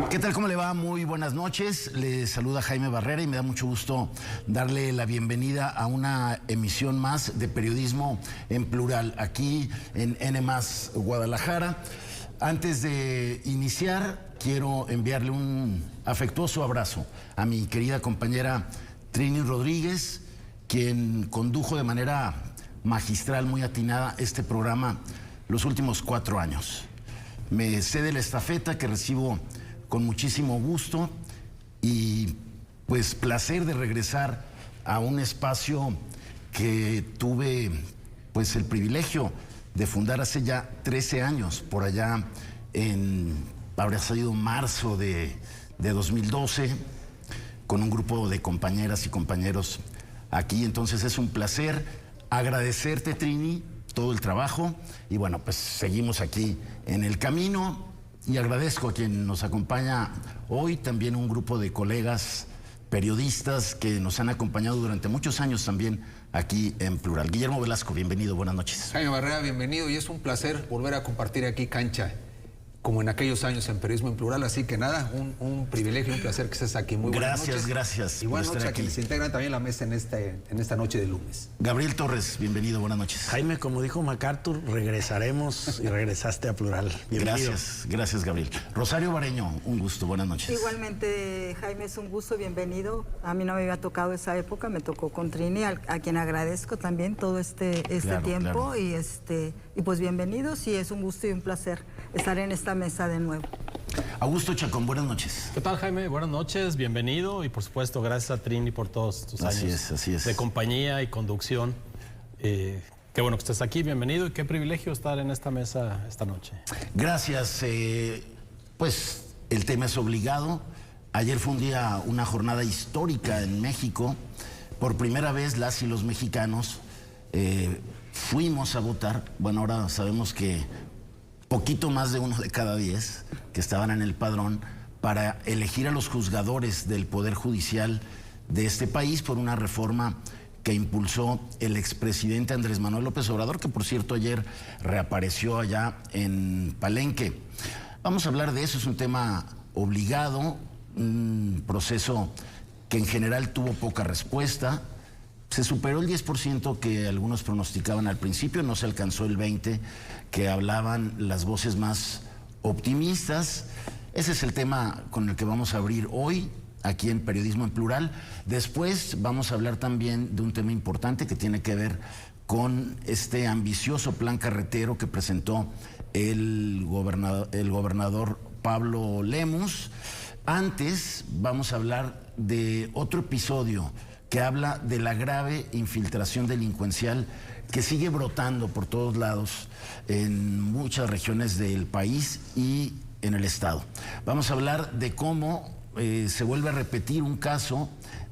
¿Qué tal? ¿Cómo le va? Muy buenas noches. Le saluda Jaime Barrera y me da mucho gusto darle la bienvenida a una emisión más de Periodismo en Plural, aquí en N+ Guadalajara. Antes de iniciar, quiero enviarle un afectuoso abrazo a mi querida compañera Trini Rodríguez, quien condujo de manera magistral, muy atinada, este programa los últimos 4 años. Me cede la estafeta que recibo con muchísimo gusto y pues placer de regresar a un espacio que tuve pues el privilegio de fundar hace ya 13 años, por allá habría salido marzo de 2012, con un grupo de compañeras y compañeros aquí. Entonces es un placer agradecerte, Trini, todo el trabajo y bueno, pues seguimos aquí en el camino. Y agradezco a quien nos acompaña hoy, también un grupo de colegas periodistas que nos han acompañado durante muchos años también aquí en Plural. Guillermo Velasco, bienvenido, buenas noches. Jaime Barrera, bienvenido, y es un placer volver a compartir aquí cancha, como en aquellos años en Periodismo en Plural, así que nada, un privilegio, un placer que estés aquí. Muy buenas noches. Gracias. Y buenas noches a quienes se integran también la mesa en esta noche de lunes. Gabriel Torres, bienvenido, buenas noches. Jaime, como dijo MacArthur, regresaremos y regresaste a Plural. Bienvenido. Gracias Gabriel. Rosario Bareño, un gusto, buenas noches. Igualmente, Jaime, es un gusto, bienvenido. A mí no me había tocado esa época, me tocó con Trini, a quien agradezco también todo este tiempo. Claro. Y pues bienvenidos, y es un gusto y un placer estar en esta mesa de nuevo. Augusto Chacón, buenas noches. ¿Qué tal, Jaime? Buenas noches, bienvenido y por supuesto gracias a Trini por todos tus años de compañía y conducción. Qué bueno que estés aquí, bienvenido y qué privilegio estar en esta mesa esta noche. Gracias, pues el tema es obligado. Ayer fue una jornada histórica en México. Por primera vez las y los mexicanos fuimos a votar. Bueno, ahora sabemos que poquito más de 1 de cada 10 que estaban en el padrón para elegir a los juzgadores del Poder Judicial de este país por una reforma que impulsó el expresidente Andrés Manuel López Obrador, que por cierto ayer reapareció allá en Palenque. Vamos a hablar de eso, es un tema obligado, un proceso que en general tuvo poca respuesta. Se superó el 10% que algunos pronosticaban al principio, no se alcanzó el 20% que hablaban las voces más optimistas. Ese es el tema con el que vamos a abrir hoy, aquí en Periodismo en Plural. Después vamos a hablar también de un tema importante que tiene que ver con este ambicioso plan carretero que presentó el gobernador Pablo Lemus. Antes vamos a hablar de otro episodio que habla de la grave infiltración delincuencial que sigue brotando por todos lados en muchas regiones del país y en el estado. Vamos a hablar de cómo se vuelve a repetir un caso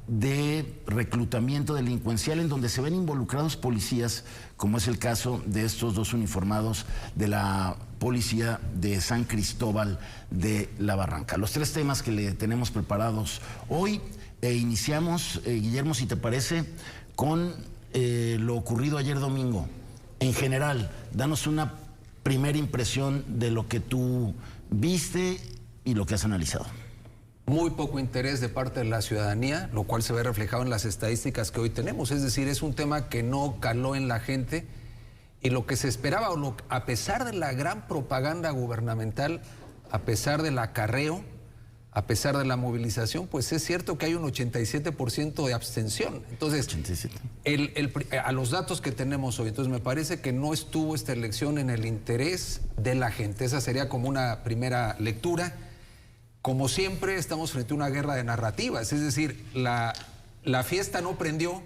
de reclutamiento delincuencial en donde se ven involucrados policías, como es el caso de estos 2 uniformados de la policía de San Cristóbal de la Barranca. Los 3 temas que le tenemos preparados hoy. Iniciamos, Guillermo, si te parece, con lo ocurrido ayer domingo. En general, danos una primera impresión de lo que tú viste y lo que has analizado. Muy poco interés de parte de la ciudadanía, lo cual se ve reflejado en las estadísticas que hoy tenemos. Es decir, es un tema que no caló en la gente y lo que se esperaba, a pesar de la gran propaganda gubernamental, a pesar del acarreo, a pesar de la movilización, pues es cierto que hay un 87% de abstención. Entonces, 87. A los datos que tenemos hoy, entonces me parece que no estuvo esta elección en el interés de la gente. Esa sería como una primera lectura. Como siempre, estamos frente a una guerra de narrativas, es decir, la fiesta no prendió.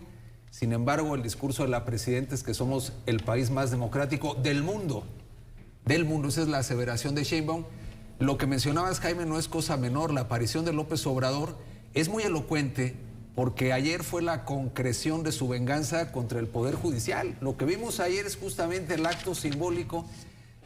Sin embargo, el discurso de la presidenta es que somos el país más democrático del mundo. Esa es la aseveración de Sheinbaum. Lo que mencionabas, Jaime, no es cosa menor. La aparición de López Obrador es muy elocuente porque ayer fue la concreción de su venganza contra el Poder Judicial. Lo que vimos ayer es justamente el acto simbólico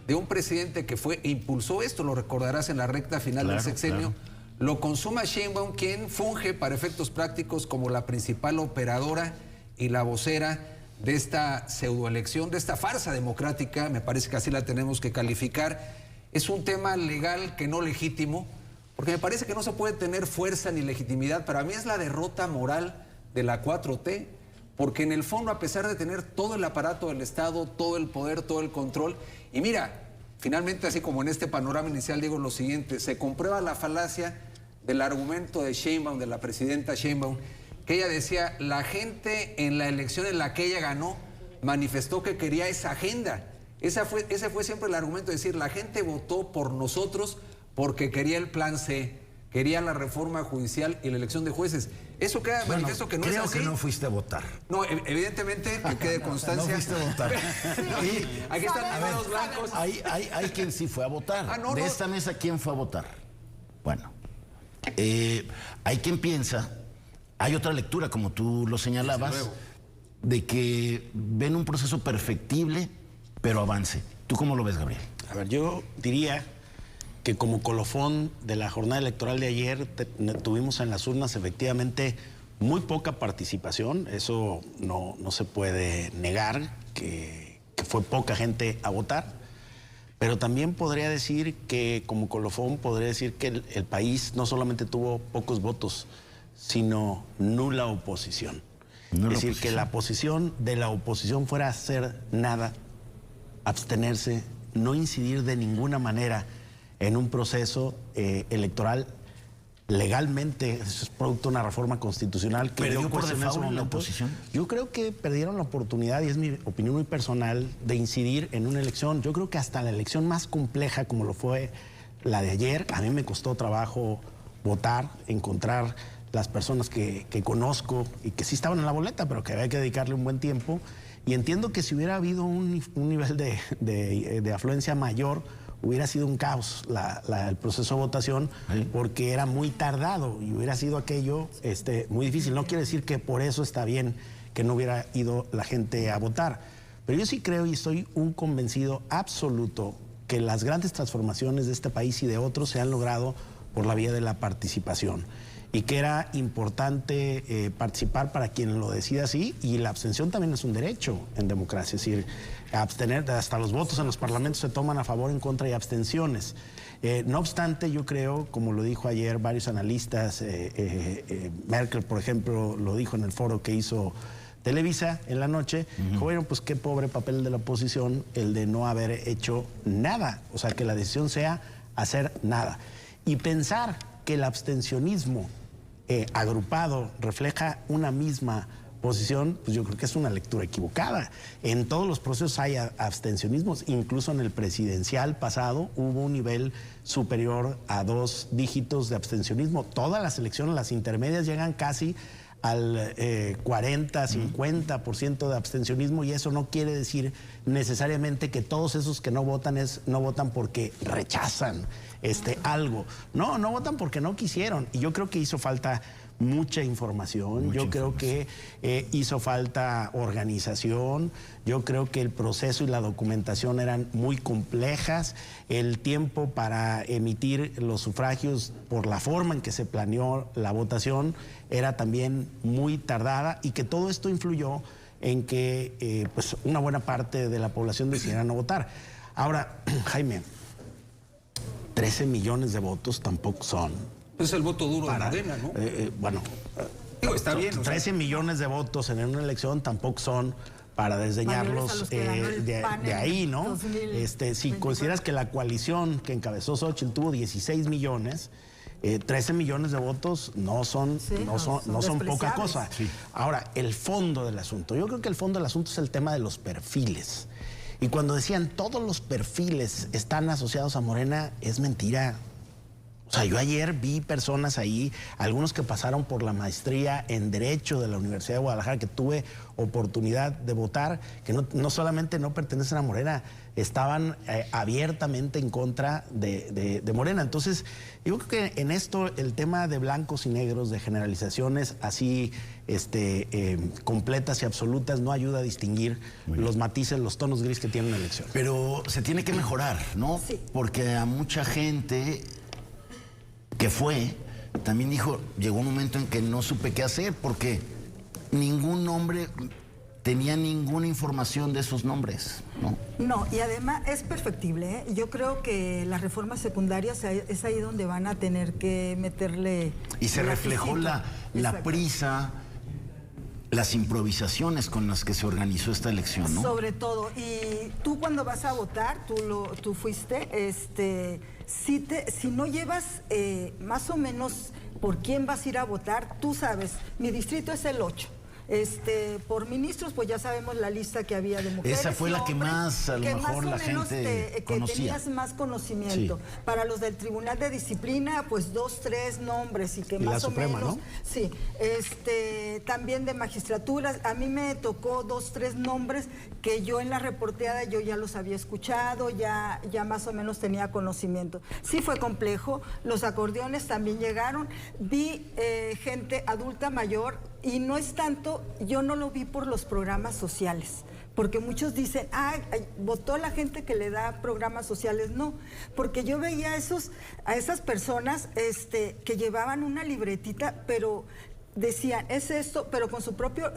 de un presidente que fue e impulsó esto, lo recordarás en la recta final del sexenio. Claro. Lo consuma Sheinbaum, quien funge para efectos prácticos como la principal operadora y la vocera de esta pseudoelección, de esta farsa democrática, me parece que así la tenemos que calificar. Es un tema legal que no legítimo, Porque me parece que no se puede tener fuerza ni legitimidad. Para mí es la derrota moral de la 4T, porque en el fondo, a pesar de tener todo el aparato del Estado, todo el poder, todo el control, y mira, finalmente, así como en este panorama inicial digo lo siguiente, se comprueba la falacia del argumento de Sheinbaum, de la presidenta Sheinbaum, que ella decía, la gente en la elección en la que ella ganó manifestó que quería esa agenda. Ese fue siempre el argumento, de decir, la gente votó por nosotros porque quería el plan C, quería la reforma judicial y la elección de jueces. Eso queda manifiesto que no es así. Creo que no fuiste a votar. No, evidentemente, que quede constancia. No fuiste a votar. Aquí están los blancos. Hay quien sí fue a votar. De esta mesa, ¿quién fue a votar? Bueno, hay quien piensa, hay otra lectura, como tú lo señalabas, de que ven un proceso perfectible, pero avance. ¿Tú cómo lo ves, Gabriel? A ver, yo diría que como colofón de la jornada electoral de ayer tuvimos en las urnas efectivamente muy poca participación. Eso no se puede negar, que fue poca gente a votar. Pero también podría decir que como colofón podría decir que el país no solamente tuvo pocos votos, sino nula oposición. Es decir, que la posición de la oposición fuera hacer nada, abstenerse, no incidir de ninguna manera en un proceso electoral legalmente. Eso es producto de una reforma constitucional que ¿Perdió por default la oposición? Yo creo que perdieron la oportunidad, y es mi opinión muy personal, de incidir en una elección. Yo creo que hasta la elección más compleja como lo fue la de ayer, a mí me costó trabajo votar, encontrar las personas que conozco y que sí estaban en la boleta, pero que había que dedicarle un buen tiempo. Y entiendo que si hubiera habido un nivel de afluencia mayor, hubiera sido un caos el proceso de votación, porque era muy tardado y hubiera sido aquello muy difícil. No quiere decir que por eso está bien que no hubiera ido la gente a votar. Pero yo sí creo y estoy un convencido absoluto que las grandes transformaciones de este país y de otros se han logrado por la vía de la participación. Y que era importante participar para quien lo decida así, y la abstención también es un derecho en democracia, es decir, abstener, hasta los votos en los parlamentos se toman a favor, en contra y abstenciones. No obstante, yo creo, como lo dijo ayer varios analistas, Merkel, por ejemplo, lo dijo en el foro que hizo Televisa en la noche, bueno, pues qué pobre papel de la oposición el de no haber hecho nada, o sea, que la decisión sea hacer nada. Y pensar que el abstencionismo agrupado refleja una misma posición, pues yo creo que es una lectura equivocada. En todos los procesos hay abstencionismos, incluso en el presidencial pasado hubo un nivel superior a 2 dígitos de abstencionismo. Todas las elecciones, las intermedias, llegan casi al 40, 50% de abstencionismo, y eso no quiere decir necesariamente que todos esos que no votan no votan porque rechazan algo. No votan porque no quisieron. Y yo creo que hizo falta mucha información, creo que hizo falta organización, yo creo que el proceso y la documentación eran muy complejas, el tiempo para emitir los sufragios por la forma en que se planeó la votación era también muy tardada, y que todo esto influyó en que pues una buena parte de la población decidiera no votar. Ahora, Jaime, 13 millones de votos tampoco son. Es el voto duro de Morena, ¿no? Bueno, está bien. 13 millones de votos en una elección tampoco son para desdeñarlos de ahí, ¿no? Si consideras que la coalición que encabezó Xochitl tuvo 16 millones, 13 millones de votos no son poca cosa. Sí. Ahora, el fondo del asunto. Yo creo que el fondo del asunto es el tema de los perfiles. Y cuando decían todos los perfiles están asociados a Morena, es mentira. O sea, yo ayer vi personas ahí, algunos que pasaron por la maestría en Derecho de la Universidad de Guadalajara, que tuve oportunidad de votar, que no solamente no pertenecen a Morena, estaban abiertamente en contra de Morena. Entonces, yo creo que en esto el tema de blancos y negros, de generalizaciones así completas y absolutas, no ayuda a distinguir los matices, los tonos gris que tiene una elección. Pero se tiene que mejorar, ¿no? Sí. Porque a mucha gente que fue, también dijo, llegó un momento en que no supe qué hacer, porque ningún nombre tenía ninguna información de esos nombres, ¿no? No, y además es perfectible, ¿eh? Yo creo que las reformas secundarias es ahí donde van a tener que meterle... Y se reflejó la prisa, las improvisaciones con las que se organizó esta elección, ¿no? Sobre todo, y tú cuando vas a votar, tú fuiste, si no llevas más o menos por quién vas a ir a votar, tú sabes, mi distrito es el 8. Por ministros, pues ya sabemos la lista que había de mujeres. Esa fue la que más, a lo mejor, la gente conocía. Que tenías más conocimiento. Sí. Para los del Tribunal de Disciplina, pues 2, 3 nombres y que más la Suprema, o menos. ¿no? Sí. También de magistraturas. A mí me tocó 2, 3 nombres que yo en la reporteada yo ya los había escuchado, ya más o menos tenía conocimiento. Sí fue complejo. Los acordeones también llegaron. Vi gente adulta mayor. Y no es tanto, yo no lo vi por los programas sociales, porque muchos dicen, votó la gente que le da programas sociales. No, porque yo veía a esas personas que llevaban una libretita, pero decían, es esto, pero con su propio...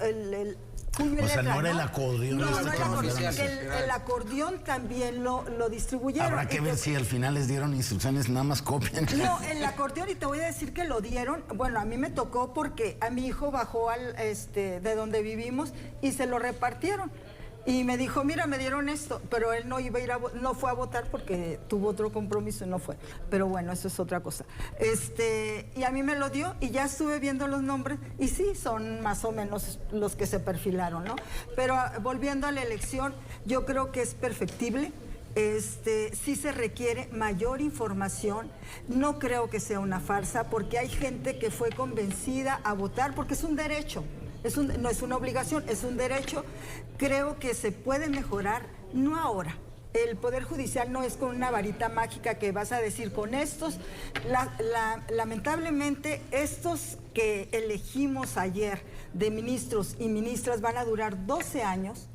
O sea, no era el acordeón. No, el acordeón también lo distribuyeron. Habrá que ver si al final les dieron instrucciones, nada más copian. No, el acordeón, y te voy a decir que lo dieron, bueno, a mí me tocó porque a mi hijo bajó de donde vivimos y se lo repartieron. Y me dijo, mira, me dieron esto, pero él no iba a ir no fue a votar porque tuvo otro compromiso y no fue. Pero bueno, eso es otra cosa. Y a mí me lo dio y ya estuve viendo los nombres y sí, son más o menos los que se perfilaron, ¿no? Pero volviendo a la elección, yo creo que es perfectible. Sí se requiere mayor información. No creo que sea una farsa porque hay gente que fue convencida a votar porque es un derecho. No es una obligación, es un derecho. Creo que se puede mejorar, no ahora. El Poder Judicial no es con una varita mágica que vas a decir con estos. Lamentablemente, estos que elegimos ayer de ministros y ministras van a durar 12 años.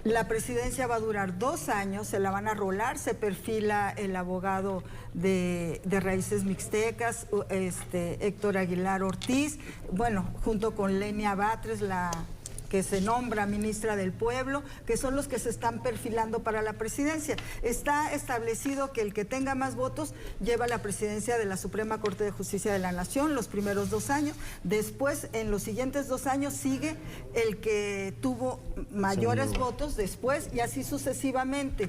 La presidencia va a durar 2 años, se la van a rolar, se perfila el abogado de raíces mixtecas, Héctor Aguilar Ortiz, bueno, junto con Lenia Batres, la que se nombra ministra del Pueblo, que son los que se están perfilando para la presidencia. Está establecido que el que tenga más votos lleva la presidencia de la Suprema Corte de Justicia de la Nación los primeros 2 años. Después, en los siguientes 2 años, sigue el que tuvo mayores votos después y así sucesivamente.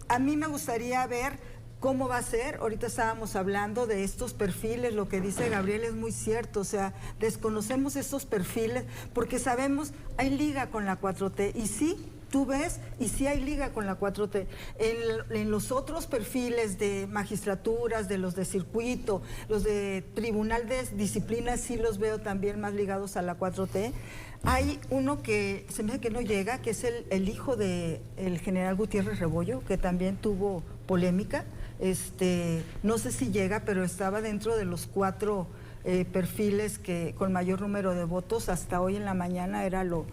A mí me gustaría ver ¿cómo va a ser? Ahorita estábamos hablando de estos perfiles, lo que dice Gabriel es muy cierto, o sea, desconocemos estos perfiles porque sabemos, hay liga con la 4T y sí, tú ves, y sí hay liga con la 4T. En los otros perfiles de magistraturas, de los de circuito, los de Tribunal de Disciplina, sí los veo también más ligados a la 4T. Hay uno que se me hace que no llega, que es el hijo del general Gutiérrez Rebollo, que también tuvo polémica. No sé si llega, pero estaba dentro de los 4 perfiles que con mayor número de votos. Hasta hoy en la mañana era lo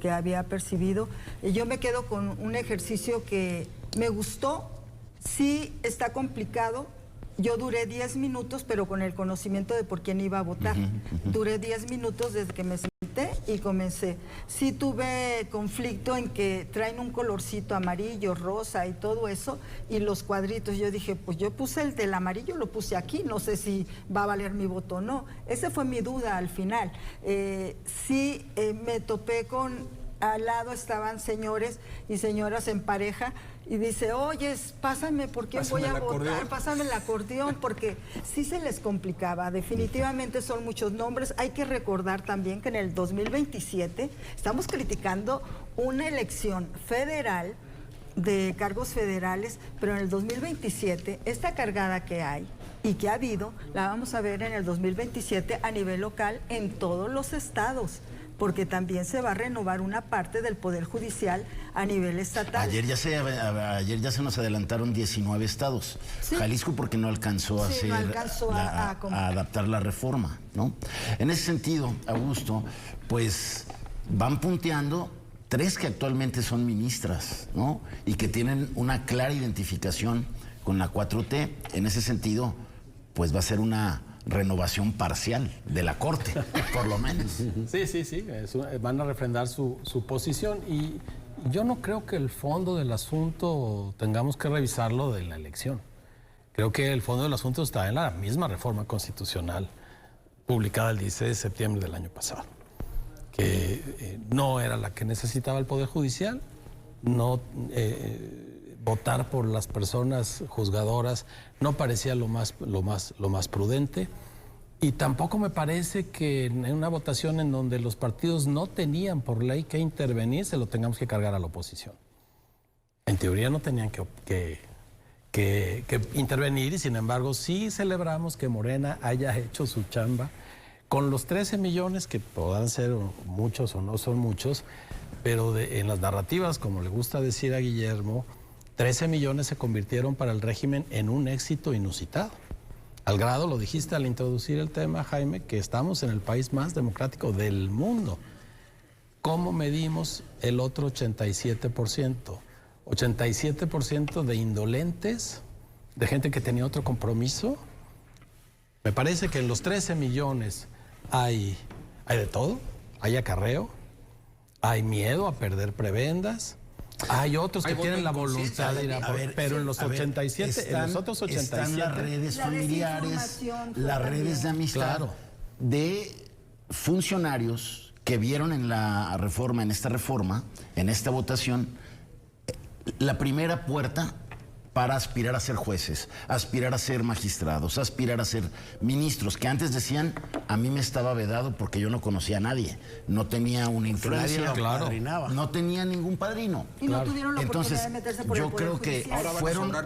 que había percibido. Yo me quedo con un ejercicio que me gustó. Sí está complicado. Yo duré 10 minutos, pero con el conocimiento de por quién iba a votar. Duré 10 minutos desde que me senté y comencé. Sí tuve conflicto en que traen un colorcito amarillo, rosa y todo eso, y los cuadritos. Yo dije, pues yo puse el del amarillo, lo puse aquí, no sé si va a valer mi voto o no. Esa fue mi duda al final. Me topé con... Al lado estaban señores y señoras en pareja y dice, oye, pásame, ¿por quién voy a votar? Pásame el acordeón, porque sí se les complicaba. Definitivamente son muchos nombres. Hay que recordar también que en el 2027 estamos criticando una elección federal de cargos federales, pero en el 2027 esta cargada que hay y que ha habido, la vamos a ver en el 2027 a nivel local en todos los estados, porque también se va a renovar una parte del Poder Judicial a nivel estatal. Ayer ya se nos adelantaron 19 estados. Sí. Jalisco porque no alcanzó a adaptar la reforma, ¿no? En ese sentido, Augusto, pues van punteando 3 que actualmente son ministras, ¿no? Y que tienen una clara identificación con la 4T. En ese sentido, pues va a ser una renovación parcial de la Corte, por lo menos. Sí, van a refrendar su posición y yo no creo que el fondo del asunto tengamos que revisarlo de la elección. Creo que el fondo del asunto está en la misma reforma constitucional publicada el 16 de septiembre del año pasado, que no era la que necesitaba el Poder Judicial, no votar por las personas juzgadoras no parecía lo más prudente, y tampoco me parece que en una votación en donde los partidos no tenían por ley que intervenir, se lo tengamos que cargar a la oposición. En teoría no tenían que intervenir, y sin embargo sí celebramos que Morena haya hecho su chamba con los 13 millones, que podrán ser muchos o no son muchos, pero en las narrativas, como le gusta decir a Guillermo, 13 millones se convirtieron para el régimen en un éxito inusitado. Al grado, lo dijiste al introducir el tema, Jaime, que estamos en el país más democrático del mundo. ¿Cómo medimos el otro 87%? 87% de indolentes, de gente que tenía otro compromiso. Me parece que en los 13 millones hay de todo. Hay acarreo, hay miedo a perder prebendas, hay otros que tienen la voluntad de ir a ver, pero en los 87, en los otros 87 están las redes familiares, las redes de amistad, claro, de funcionarios que vieron en la reforma, en esta votación, la primera puerta para aspirar a ser jueces, aspirar a ser magistrados, aspirar a ser ministros, que antes decían, a mí me estaba vedado porque yo no conocía a nadie, no tenía una influencia, claro, no tenía ningún padrino. Y no tuvieron la oportunidad de meterse por el Poder Yo creo que fueron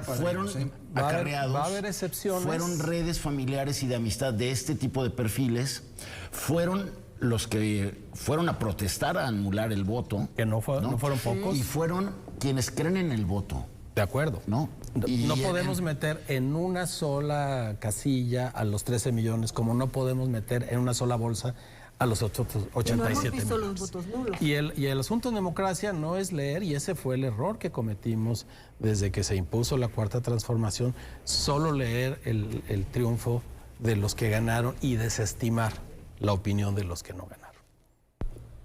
acarreados, va a haber excepciones. Fueron redes familiares y de amistad de este tipo de perfiles, fueron los que fueron a protestar, a anular el voto. Que no fueron pocos. Y fueron quienes creen en el voto. De acuerdo. No Podemos meter en una sola casilla a los 13 millones, como no podemos meter en una sola bolsa a los 87 millones. Los votos nulos. Y el asunto en democracia no es leer, y ese fue el error que cometimos desde que se impuso la Cuarta Transformación, solo leer el triunfo de los que ganaron y desestimar la opinión de los que no ganaron.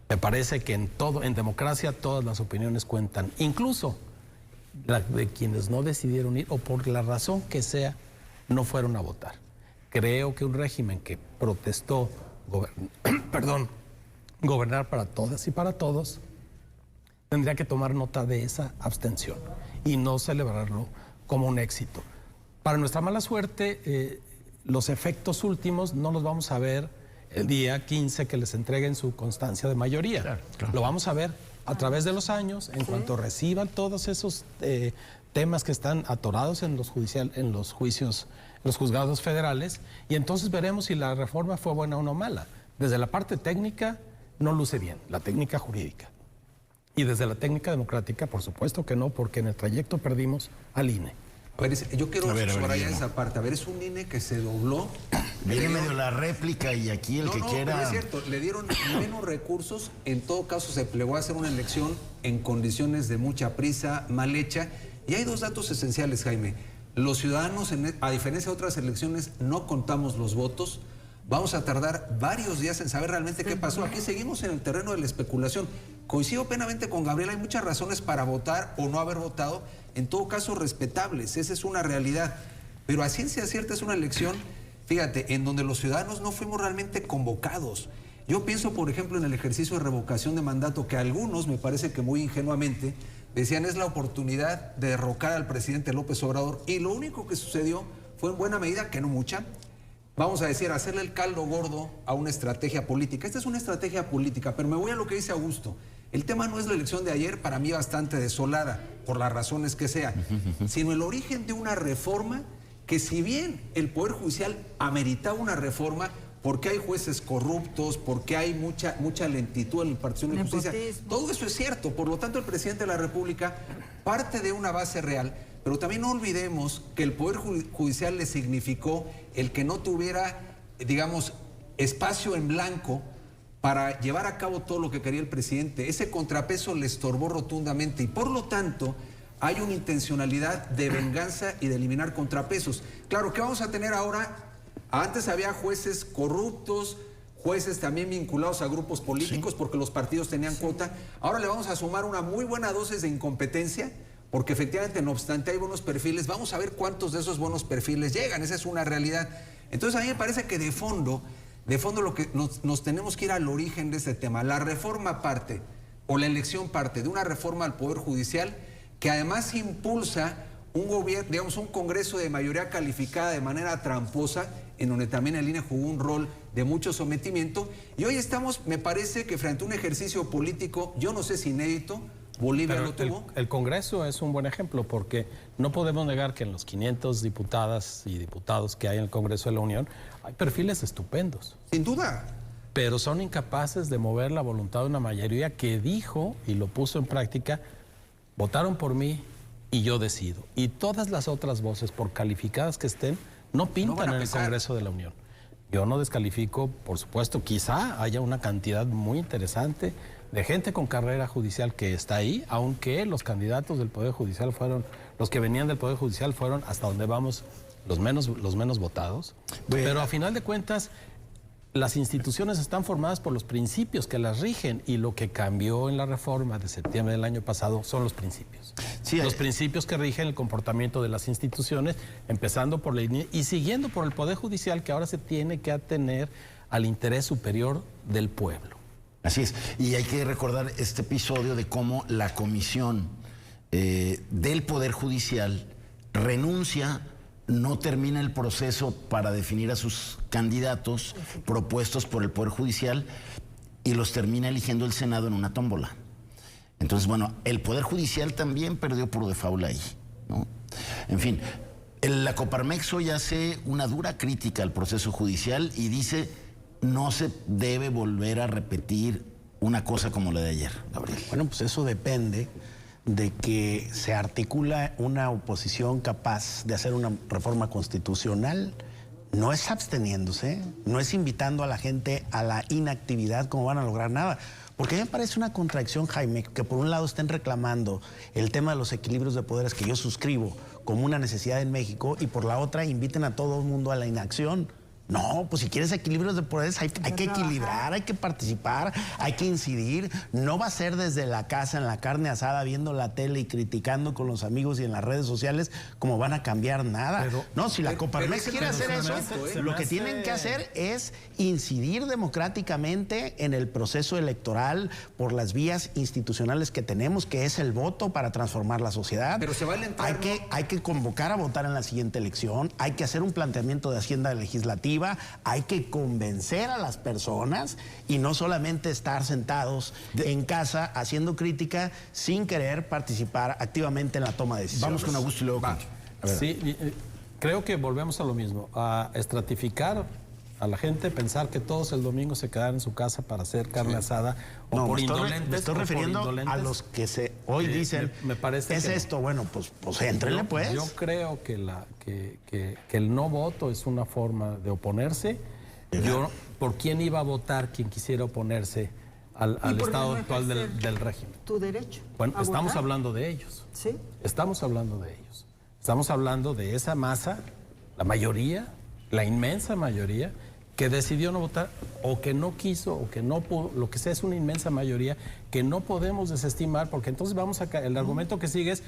Me parece que en democracia todas las opiniones cuentan, incluso la de quienes no decidieron ir o por la razón que sea no fueron a votar. Creo que un régimen que protestó gobernar para todas y para todos tendría que tomar nota de esa abstención y no celebrarlo como un éxito. Para nuestra mala suerte, los efectos últimos no los vamos a ver el día 15 que les entreguen su constancia de mayoría. Claro. Lo vamos a ver a través de los años, en cuanto reciban todos esos temas que están atorados en los juicios, en los juzgados federales, y entonces veremos si la reforma fue buena o no mala. Desde la parte técnica no luce bien, la técnica jurídica. Y desde la técnica democrática, por supuesto que no, porque en el trayecto perdimos al INE. A ver, yo quiero subrayar esa parte. A ver, es un INE que se dobló. Viene medio la réplica y aquí el que quiera... No, es cierto, le dieron menos recursos. En todo caso, se plegó a hacer una elección en condiciones de mucha prisa, mal hecha. Y hay dos datos esenciales, Jaime. Los ciudadanos, a diferencia de otras elecciones, no contamos los votos. Vamos a tardar varios días en saber realmente qué pasó. Aquí seguimos en el terreno de la especulación. Coincido plenamente con Gabriel, hay muchas razones para votar o no haber votado, en todo caso respetables, esa es una realidad. Pero a ciencia cierta es una elección, fíjate, en donde los ciudadanos no fuimos realmente convocados. Yo pienso, por ejemplo, en el ejercicio de revocación de mandato, que algunos, me parece que muy ingenuamente, decían es la oportunidad de derrocar al presidente López Obrador, y lo único que sucedió fue en buena medida, que no mucha, vamos a decir, hacerle el caldo gordo a una estrategia política. Esta es una estrategia política, pero me voy a lo que dice Augusto. El tema no es la elección de ayer, para mí bastante desolada, por las razones que sea, sino el origen de una reforma que, si bien el Poder Judicial ameritaba una reforma, porque hay jueces corruptos, porque hay mucha lentitud en la impartición de justicia, todo eso es cierto. Por lo tanto, el presidente de la República parte de una base real, pero también no olvidemos que el Poder Judicial le significó el que no tuviera, digamos, espacio en blanco para llevar a cabo todo lo que quería el presidente. Ese contrapeso le estorbó rotundamente y por lo tanto hay una intencionalidad de venganza y de eliminar contrapesos. Claro, ¿qué vamos a tener ahora? Antes había jueces corruptos, jueces también vinculados a grupos políticos, porque los partidos tenían cuota. Ahora le vamos a sumar una muy buena dosis de incompetencia, porque efectivamente, no obstante, hay buenos perfiles. Vamos a ver cuántos de esos buenos perfiles llegan. Esa es una realidad. Entonces, a mí me parece que de fondo lo que nos tenemos que ir al origen de este tema. La reforma parte, o la elección parte, de una reforma al Poder Judicial que además impulsa un gobierno, digamos, un Congreso de mayoría calificada de manera tramposa, en donde también el INE jugó un rol de mucho sometimiento. Y hoy estamos, me parece que frente a un ejercicio político, yo no sé si inédito, Bolivia pero lo tuvo. El Congreso es un buen ejemplo, porque no podemos negar que en los 500 diputadas y diputados que hay en el Congreso de la Unión hay perfiles estupendos. Sin duda. Pero son incapaces de mover la voluntad de una mayoría que dijo y lo puso en práctica: votaron por mí y yo decido. Y todas las otras voces, por calificadas que estén, no pintan en el Congreso de la Unión. Yo no descalifico, por supuesto, quizá haya una cantidad muy interesante de gente con carrera judicial que está ahí, aunque los candidatos del Poder Judicial los que venían del Poder Judicial fueron, hasta donde vamos, los menos votados. Pero a final de cuentas, las instituciones están formadas por los principios que las rigen, y lo que cambió en la reforma de septiembre del año pasado son los principios. Sí, los principios que rigen el comportamiento de las instituciones, empezando por la INE y siguiendo por el Poder Judicial, que ahora se tiene que atener al interés superior del pueblo. Así es, y hay que recordar este episodio de cómo la comisión del Poder Judicial renuncia, no termina el proceso para definir a sus candidatos propuestos por el Poder Judicial, y los termina eligiendo el Senado en una tómbola. Entonces, bueno, el Poder Judicial también perdió por default ahí, ¿no? En fin, la Coparmex hoy hace una dura crítica al proceso judicial y dice: no se debe volver a repetir una cosa como la de ayer, Gabriel. Bueno, pues eso depende de que se articula una oposición capaz de hacer una reforma constitucional. No es absteniéndose, no es invitando a la gente a la inactividad como van a lograr nada. Porque a mí me parece una contradicción, Jaime, que por un lado estén reclamando el tema de los equilibrios de poderes, que yo suscribo como una necesidad en México, y por la otra inviten a todo el mundo a la inacción. No, pues si quieres equilibrios de poderes hay que equilibrar, hay que participar, hay que incidir. No va a ser desde la casa, en la carne asada, viendo la tele y criticando con los amigos y en las redes sociales como van a cambiar nada. No, si la Coparmex quiere hacer eso, lo que tienen que hacer es incidir democráticamente en el proceso electoral por las vías institucionales que tenemos, que es el voto para transformar la sociedad. Pero se va a entrar, hay que convocar a votar en la siguiente elección, hay que hacer un planteamiento de agenda legislativa, hay que convencer a las personas y no solamente estar sentados en casa haciendo crítica sin querer participar activamente en la toma de decisiones. Vamos con Augusto y luego con... Sí, creo que volvemos a lo mismo, a estratificar a la gente, pensar que todos el domingo se quedan en su casa para hacer carne asada, o no, por indolentes. Me estoy refiriendo a los que hoy dicen, me parece es esto, no. Bueno, pues éntrenle pues. Yo creo que el no voto es una forma de oponerse. Yo, ¿por quién iba a votar quien quisiera oponerse al estado actual del régimen? Tu derecho. Bueno, estamos hablando de ellos. Sí. Estamos hablando de ellos. Estamos hablando de esa masa, la mayoría, la inmensa mayoría, que decidió no votar, o que no quiso, o que no pudo, lo que sea, es una inmensa mayoría que no podemos desestimar, porque entonces el argumento que sigue es: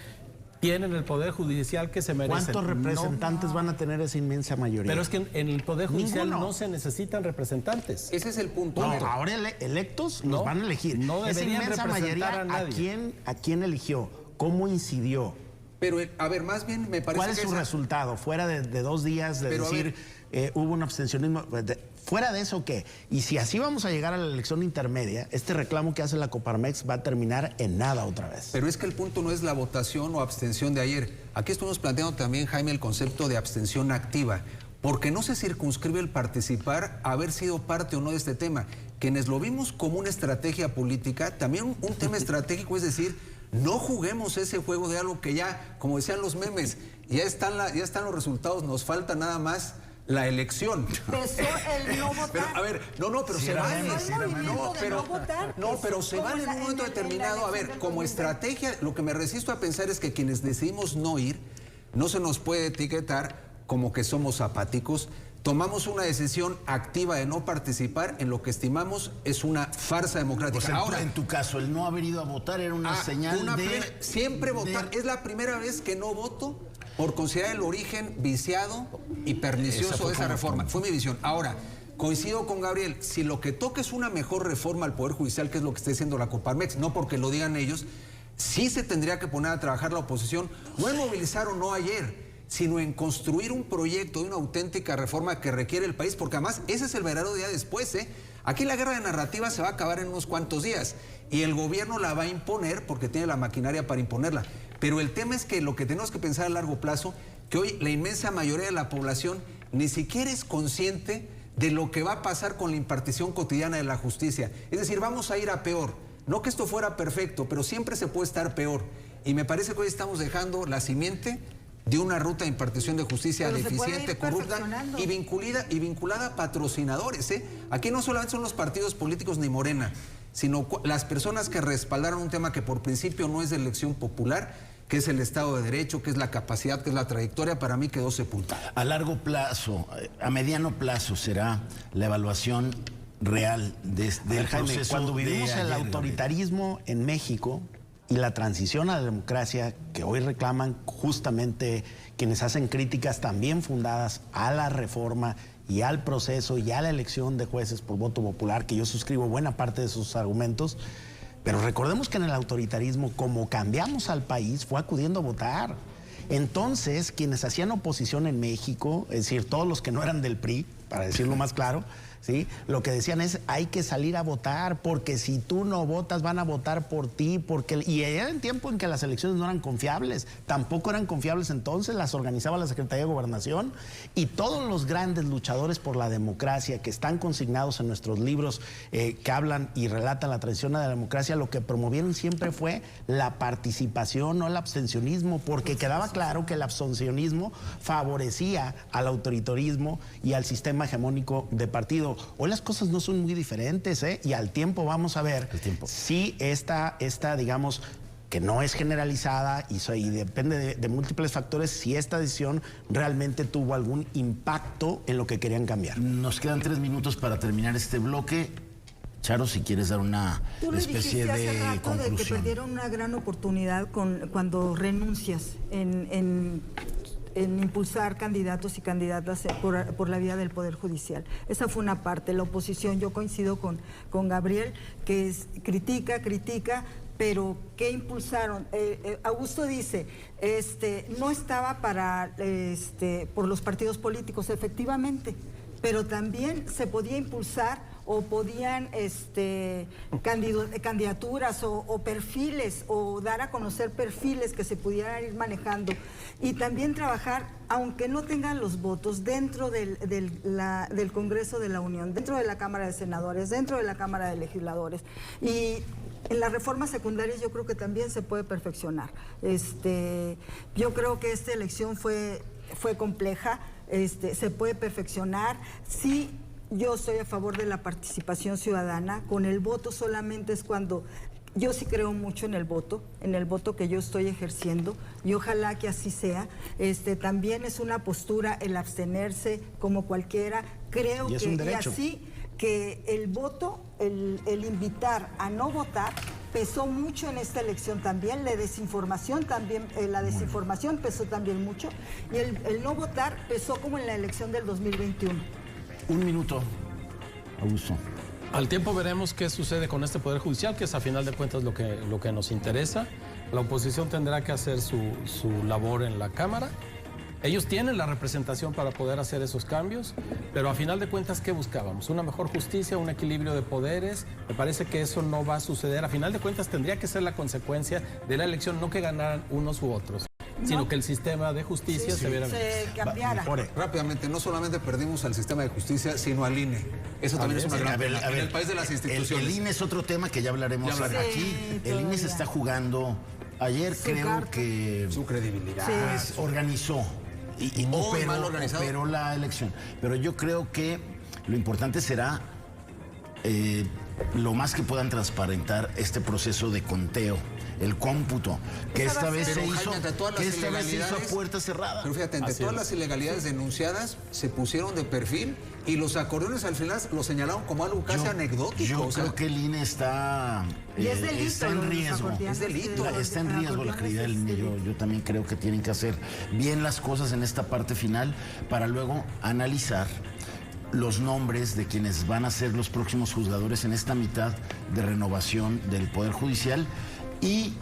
tienen el Poder Judicial que se merecen. ¿Cuántos representantes van a tener esa inmensa mayoría? Pero es que en el Poder Judicial no se necesitan representantes. Ese es el punto. No, ahora electos los van a elegir. No esa inmensa mayoría, a nadie. ¿a quién eligió? ¿Cómo incidió? Pero, a ver, más bien me parece ¿cuál es su resultado? Fuera de 2 días de decir hubo un abstencionismo, fuera de eso, ¿qué? Y si así vamos a llegar a la elección intermedia, este reclamo que hace la Coparmex va a terminar en nada otra vez. Pero es que el punto no es la votación o abstención de ayer. Aquí estamos planteando también, Jaime, el concepto de abstención activa, porque no se circunscribe el participar a haber sido parte o no de este tema. Quienes lo vimos como una estrategia política, también un tema estratégico, es decir, no juguemos ese juego de algo que ya, como decían los memes, ya están los resultados, nos falta nada más la elección. Empezó el no votar. Pero, a ver, pero se vale. Pero se vale en un momento determinado. A ver, como estrategia, lo que me resisto a pensar es que quienes decidimos no ir, no se nos puede etiquetar como que somos apáticos. tomamos una decisión activa de no participar en lo que estimamos es una farsa democrática. Pues ahora, en tu caso, el no haber ido a votar era una señal siempre votar. Es la primera vez que no voto por considerar el origen viciado y pernicioso de esa reforma. Fue mi visión. Ahora, coincido con Gabriel, si lo que toca es una mejor reforma al Poder Judicial, que es lo que está diciendo la Coparmex, no porque lo digan ellos, sí se tendría que poner a trabajar la oposición, no en movilizar o no ayer, sino en construir un proyecto de una auténtica reforma que requiere el país, porque además ese es el verdadero día después, ¿eh? Aquí la guerra de narrativa se va a acabar en unos cuantos días y el gobierno la va a imponer porque tiene la maquinaria para imponerla. Pero el tema es que lo que tenemos que pensar a largo plazo, que hoy la inmensa mayoría de la población ni siquiera es consciente de lo que va a pasar con la impartición cotidiana de la justicia. Es decir, vamos a ir a peor. No que esto fuera perfecto, pero siempre se puede estar peor. Y me parece que hoy estamos dejando la simiente de una ruta de impartición de justicia deficiente, corrupta y vinculada a patrocinadores, ¿eh? Aquí no solamente son los partidos políticos ni Morena, sino las personas que respaldaron un tema que por principio no es de elección popular, que es el Estado de Derecho, que es la capacidad, que es la trayectoria, para mí quedó sepultada. A largo plazo, a mediano plazo será la evaluación real del proceso. Cuando vivimos el autoritarismo en México y la transición a la democracia que hoy reclaman justamente quienes hacen críticas también fundadas a la reforma y al proceso y a la elección de jueces por voto popular, que yo suscribo buena parte de sus argumentos, pero recordemos que en el autoritarismo, como cambiamos al país, fue acudiendo a votar. Entonces, quienes hacían oposición en México, es decir, todos los que no eran del PRI, para decirlo más claro, ¿sí? Lo que decían es, hay que salir a votar, porque si tú no votas, van a votar por ti, y era en tiempo en que las elecciones no eran confiables, tampoco eran confiables entonces, las organizaba la Secretaría de Gobernación, y todos los grandes luchadores por la democracia que están consignados en nuestros libros que hablan y relatan la transición a la democracia, lo que promovieron siempre fue la participación, no el abstencionismo, porque quedaba claro que el abstencionismo favorecía al autoritarismo y al sistema hegemónico de partido. Hoy las cosas no son muy diferentes, ¿eh? Y al tiempo vamos a ver si esta digamos, que no es generalizada y depende de múltiples factores, si esta decisión realmente tuvo algún impacto en lo que querían cambiar. Nos quedan 3 minutos para terminar este bloque. Charo, si quieres dar una especie de conclusión. De que perdieron una gran oportunidad cuando renuncias en impulsar candidatos y candidatas por la vía del Poder Judicial. Esa fue una parte. La oposición, yo coincido con Gabriel, que critica, pero ¿qué impulsaron? Augusto dice, no estaba por los partidos políticos, efectivamente, pero también se podía impulsar o podían candidaturas o perfiles, o dar a conocer perfiles que se pudieran ir manejando, y también trabajar, aunque no tengan los votos, dentro del Congreso de la Unión, dentro de la Cámara de Senadores, dentro de la Cámara de Legisladores. Y en las reformas secundarias yo creo que también se puede perfeccionar. Yo creo que esta elección fue compleja, se puede perfeccionar. Sí, yo estoy a favor de la participación ciudadana. Con el voto solamente es cuando... Yo sí creo mucho en el voto que yo estoy ejerciendo, y ojalá que así sea. También es una postura el abstenerse como cualquiera. Creo que y así que el voto, el invitar a no votar, pesó mucho en esta elección también. La desinformación pesó también mucho, y el no votar pesó como en la elección del 2021. 1 minuto, Augusto. Al tiempo veremos qué sucede con este Poder Judicial, que es a final de cuentas lo que nos interesa. La oposición tendrá que hacer su labor en la Cámara. Ellos tienen la representación para poder hacer esos cambios, pero a final de cuentas, ¿qué buscábamos? Una mejor justicia, un equilibrio de poderes. Me parece que eso no va a suceder. A final de cuentas, tendría que ser la consecuencia de la elección, no que ganaran unos u otros, sino que el sistema de justicia se cambiara. Rápidamente, no solamente perdimos al sistema de justicia, sino al INE. Eso también es una gran pena. En el país de las instituciones. El INE es otro tema que ya hablaremos aquí. El INE se está jugando. Ayer creo que su credibilidad pues organizó y operó la elección. Pero yo creo que lo importante será lo más que puedan transparentar este proceso de conteo, el cómputo, que esta vez se hizo a puerta cerrada. Pero fíjate, entre todas las ilegalidades denunciadas, se pusieron de perfil y los acordeones al final lo señalaron como algo casi anecdótico. Yo creo que el INE está en riesgo. Es delito. Está en riesgo la credibilidad del INE. Yo también creo que tienen que hacer bien las cosas en esta parte final para luego analizar los nombres de quienes van a ser los próximos juzgadores en esta mitad de renovación del Poder Judicial y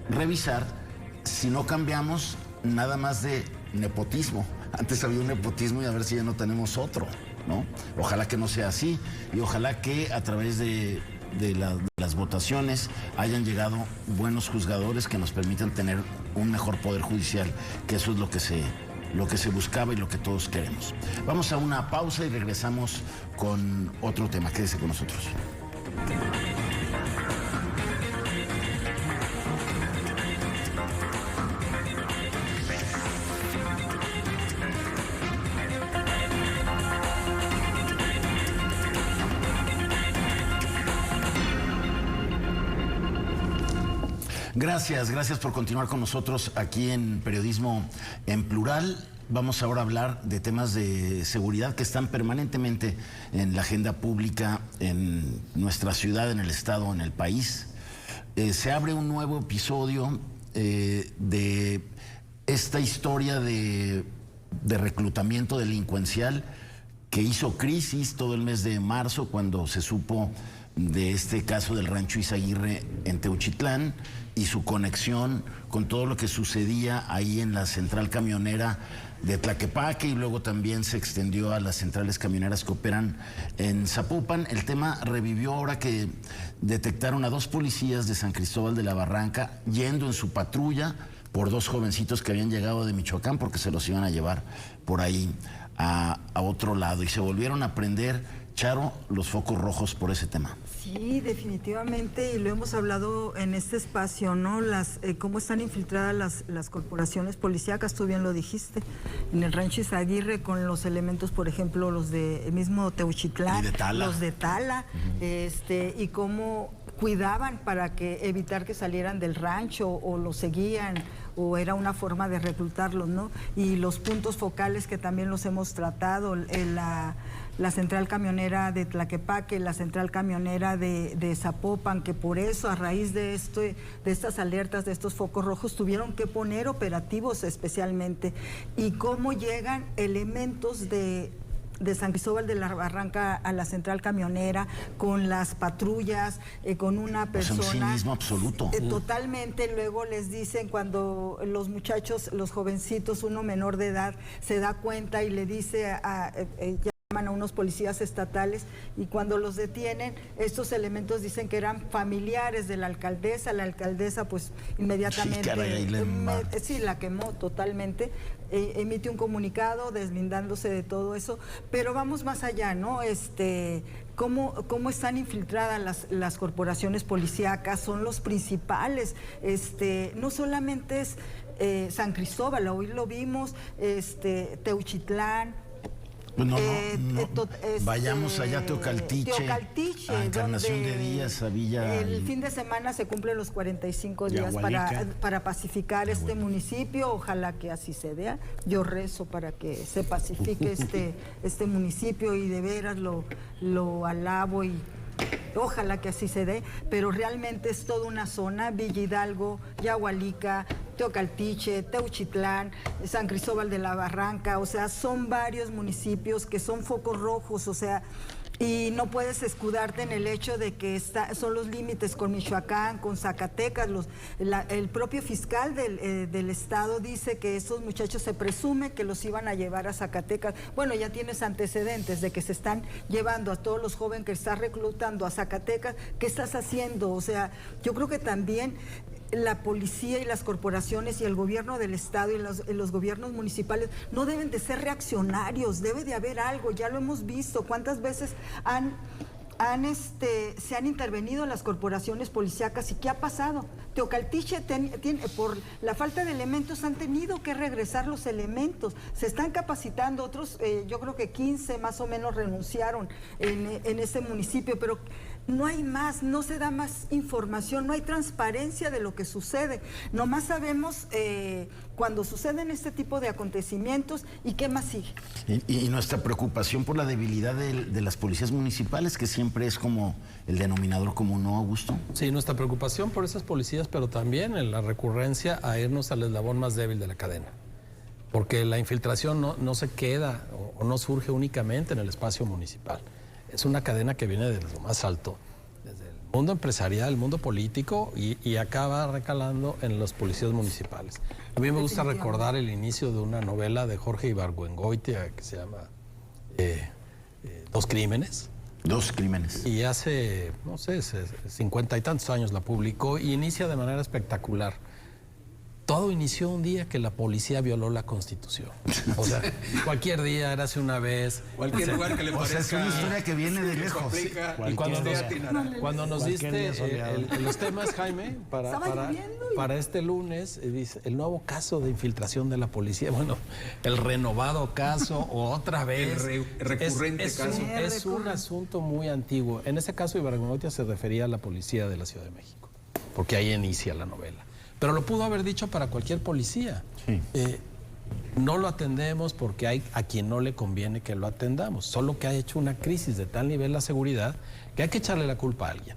revisar si no cambiamos nada más de nepotismo. Antes había un nepotismo y a ver si ya no tenemos otro, ¿no? Ojalá que no sea así y ojalá que a través de las votaciones hayan llegado buenos juzgadores que nos permitan tener un mejor Poder Judicial, que eso es lo que se buscaba y lo que todos queremos. Vamos a una pausa y regresamos con otro tema. Quédese con nosotros. Gracias por continuar con nosotros aquí en Periodismo en Plural. Vamos ahora a hablar de temas de seguridad que están permanentemente en la agenda pública en nuestra ciudad, en el estado, en el país. Se abre un nuevo episodio de esta historia de reclutamiento delincuencial que hizo crisis todo el mes de marzo cuando se supo de este caso del Rancho Izaguirre en Teuchitlán y su conexión con todo lo que sucedía ahí en la central camionera de Tlaquepaque y luego también se extendió a las centrales camioneras que operan en Zapopan. El tema revivió ahora que detectaron a 2 policías de San Cristóbal de la Barranca yendo en su patrulla por 2 jovencitos que habían llegado de Michoacán porque se los iban a llevar por ahí a otro lado y se volvieron a prender, Charo, los focos rojos por ese tema. Sí, definitivamente, y lo hemos hablado en este espacio, ¿no? Cómo están infiltradas las corporaciones policíacas, tú bien lo dijiste, en el Rancho Izaguirre con los elementos, por ejemplo, los de el mismo Teuchitlán, los de Tala, y cómo cuidaban para evitar que salieran del rancho o los seguían, o era una forma de reclutarlos, ¿no? Y los puntos focales que también los hemos tratado, la central camionera de Tlaquepaque, la central camionera de Zapopan, que por eso, a raíz de estas alertas, de estos focos rojos, tuvieron que poner operativos especialmente. Y cómo llegan elementos de San Cristóbal de la Barranca a la central camionera, con las patrullas, con una persona... Es un cinismo absoluto. Totalmente. Luego les dicen, cuando los muchachos, los jovencitos, uno menor de edad, se da cuenta y le dice llaman a unos policías estatales, y cuando los detienen, estos elementos dicen que eran familiares de la alcaldesa pues inmediatamente sí, la quemó totalmente, emite un comunicado deslindándose de todo eso, pero vamos más allá, ¿no? Cómo están infiltradas las corporaciones policíacas, son los principales, no solamente es San Cristóbal, hoy lo vimos, Teuchitlán. Pues vayamos allá a Teocaltiche, a Encarnación de Díaz, a Villa... El fin de semana se cumplen los 45 días para pacificar este municipio. Ojalá que así se vea. Yo rezo para que se pacifique este municipio, y de veras lo alabo y ojalá que así se dé, pero realmente es toda una zona: Villa Hidalgo, Yahualica, Teocaltiche, Teuchitlán, San Cristóbal de la Barranca, o sea, son varios municipios que son focos rojos, o sea, y no puedes escudarte en el hecho de que son los límites con Michoacán, con Zacatecas. El propio fiscal del estado dice que esos muchachos se presume que los iban a llevar a Zacatecas. Bueno, ya tienes antecedentes de que se están llevando a todos los jóvenes que estás reclutando a Zacatecas. ¿Qué estás haciendo? O sea, yo creo que también la policía y las corporaciones y el gobierno del estado y los gobiernos municipales no deben de ser reaccionarios, debe de haber algo. Ya lo hemos visto, cuántas veces se han intervenido las corporaciones policíacas, y ¿qué ha pasado? Teocaltiche por la falta de elementos han tenido que regresar los elementos, se están capacitando otros, yo creo que 15 más o menos renunciaron en ese municipio, pero no hay más, no se da más información, no hay transparencia de lo que sucede. Nomás sabemos cuando suceden este tipo de acontecimientos y qué más sigue. Y nuestra preocupación por la debilidad de las policías municipales, que siempre es como el denominador común, ¿no, Augusto? Sí, nuestra preocupación por esas policías, pero también en la recurrencia a irnos al eslabón más débil de la cadena. Porque la infiltración no se queda o no surge únicamente en el espacio municipal. Es una cadena que viene desde lo más alto, desde el mundo empresarial, el mundo político y acaba recalando en los policías municipales. A mí me gusta recordar el inicio de una novela de Jorge Ibargüengoitia que se llama Dos Crímenes. Dos Crímenes. Y hace, no sé, 50 y tantos años la publicó y inicia de manera espectacular. Todo inició un día que la policía violó la Constitución. O sea, cualquier día, era hace una vez. Cualquier lugar que le parezca. O sea, es una historia que viene de lejos. Y cuando nos diste los temas, Jaime, para este lunes, dice, el nuevo caso de infiltración de la policía, bueno, el renovado caso, o otra vez. El recurrente caso. Es un asunto muy antiguo. En ese caso, Ibargüengoitia se refería a la policía de la Ciudad de México, porque ahí inicia la novela. Pero lo pudo haber dicho para cualquier policía. Sí. No lo atendemos porque hay a quien no le conviene que lo atendamos. Solo que ha hecho una crisis de tal nivel la seguridad que hay que echarle la culpa a alguien.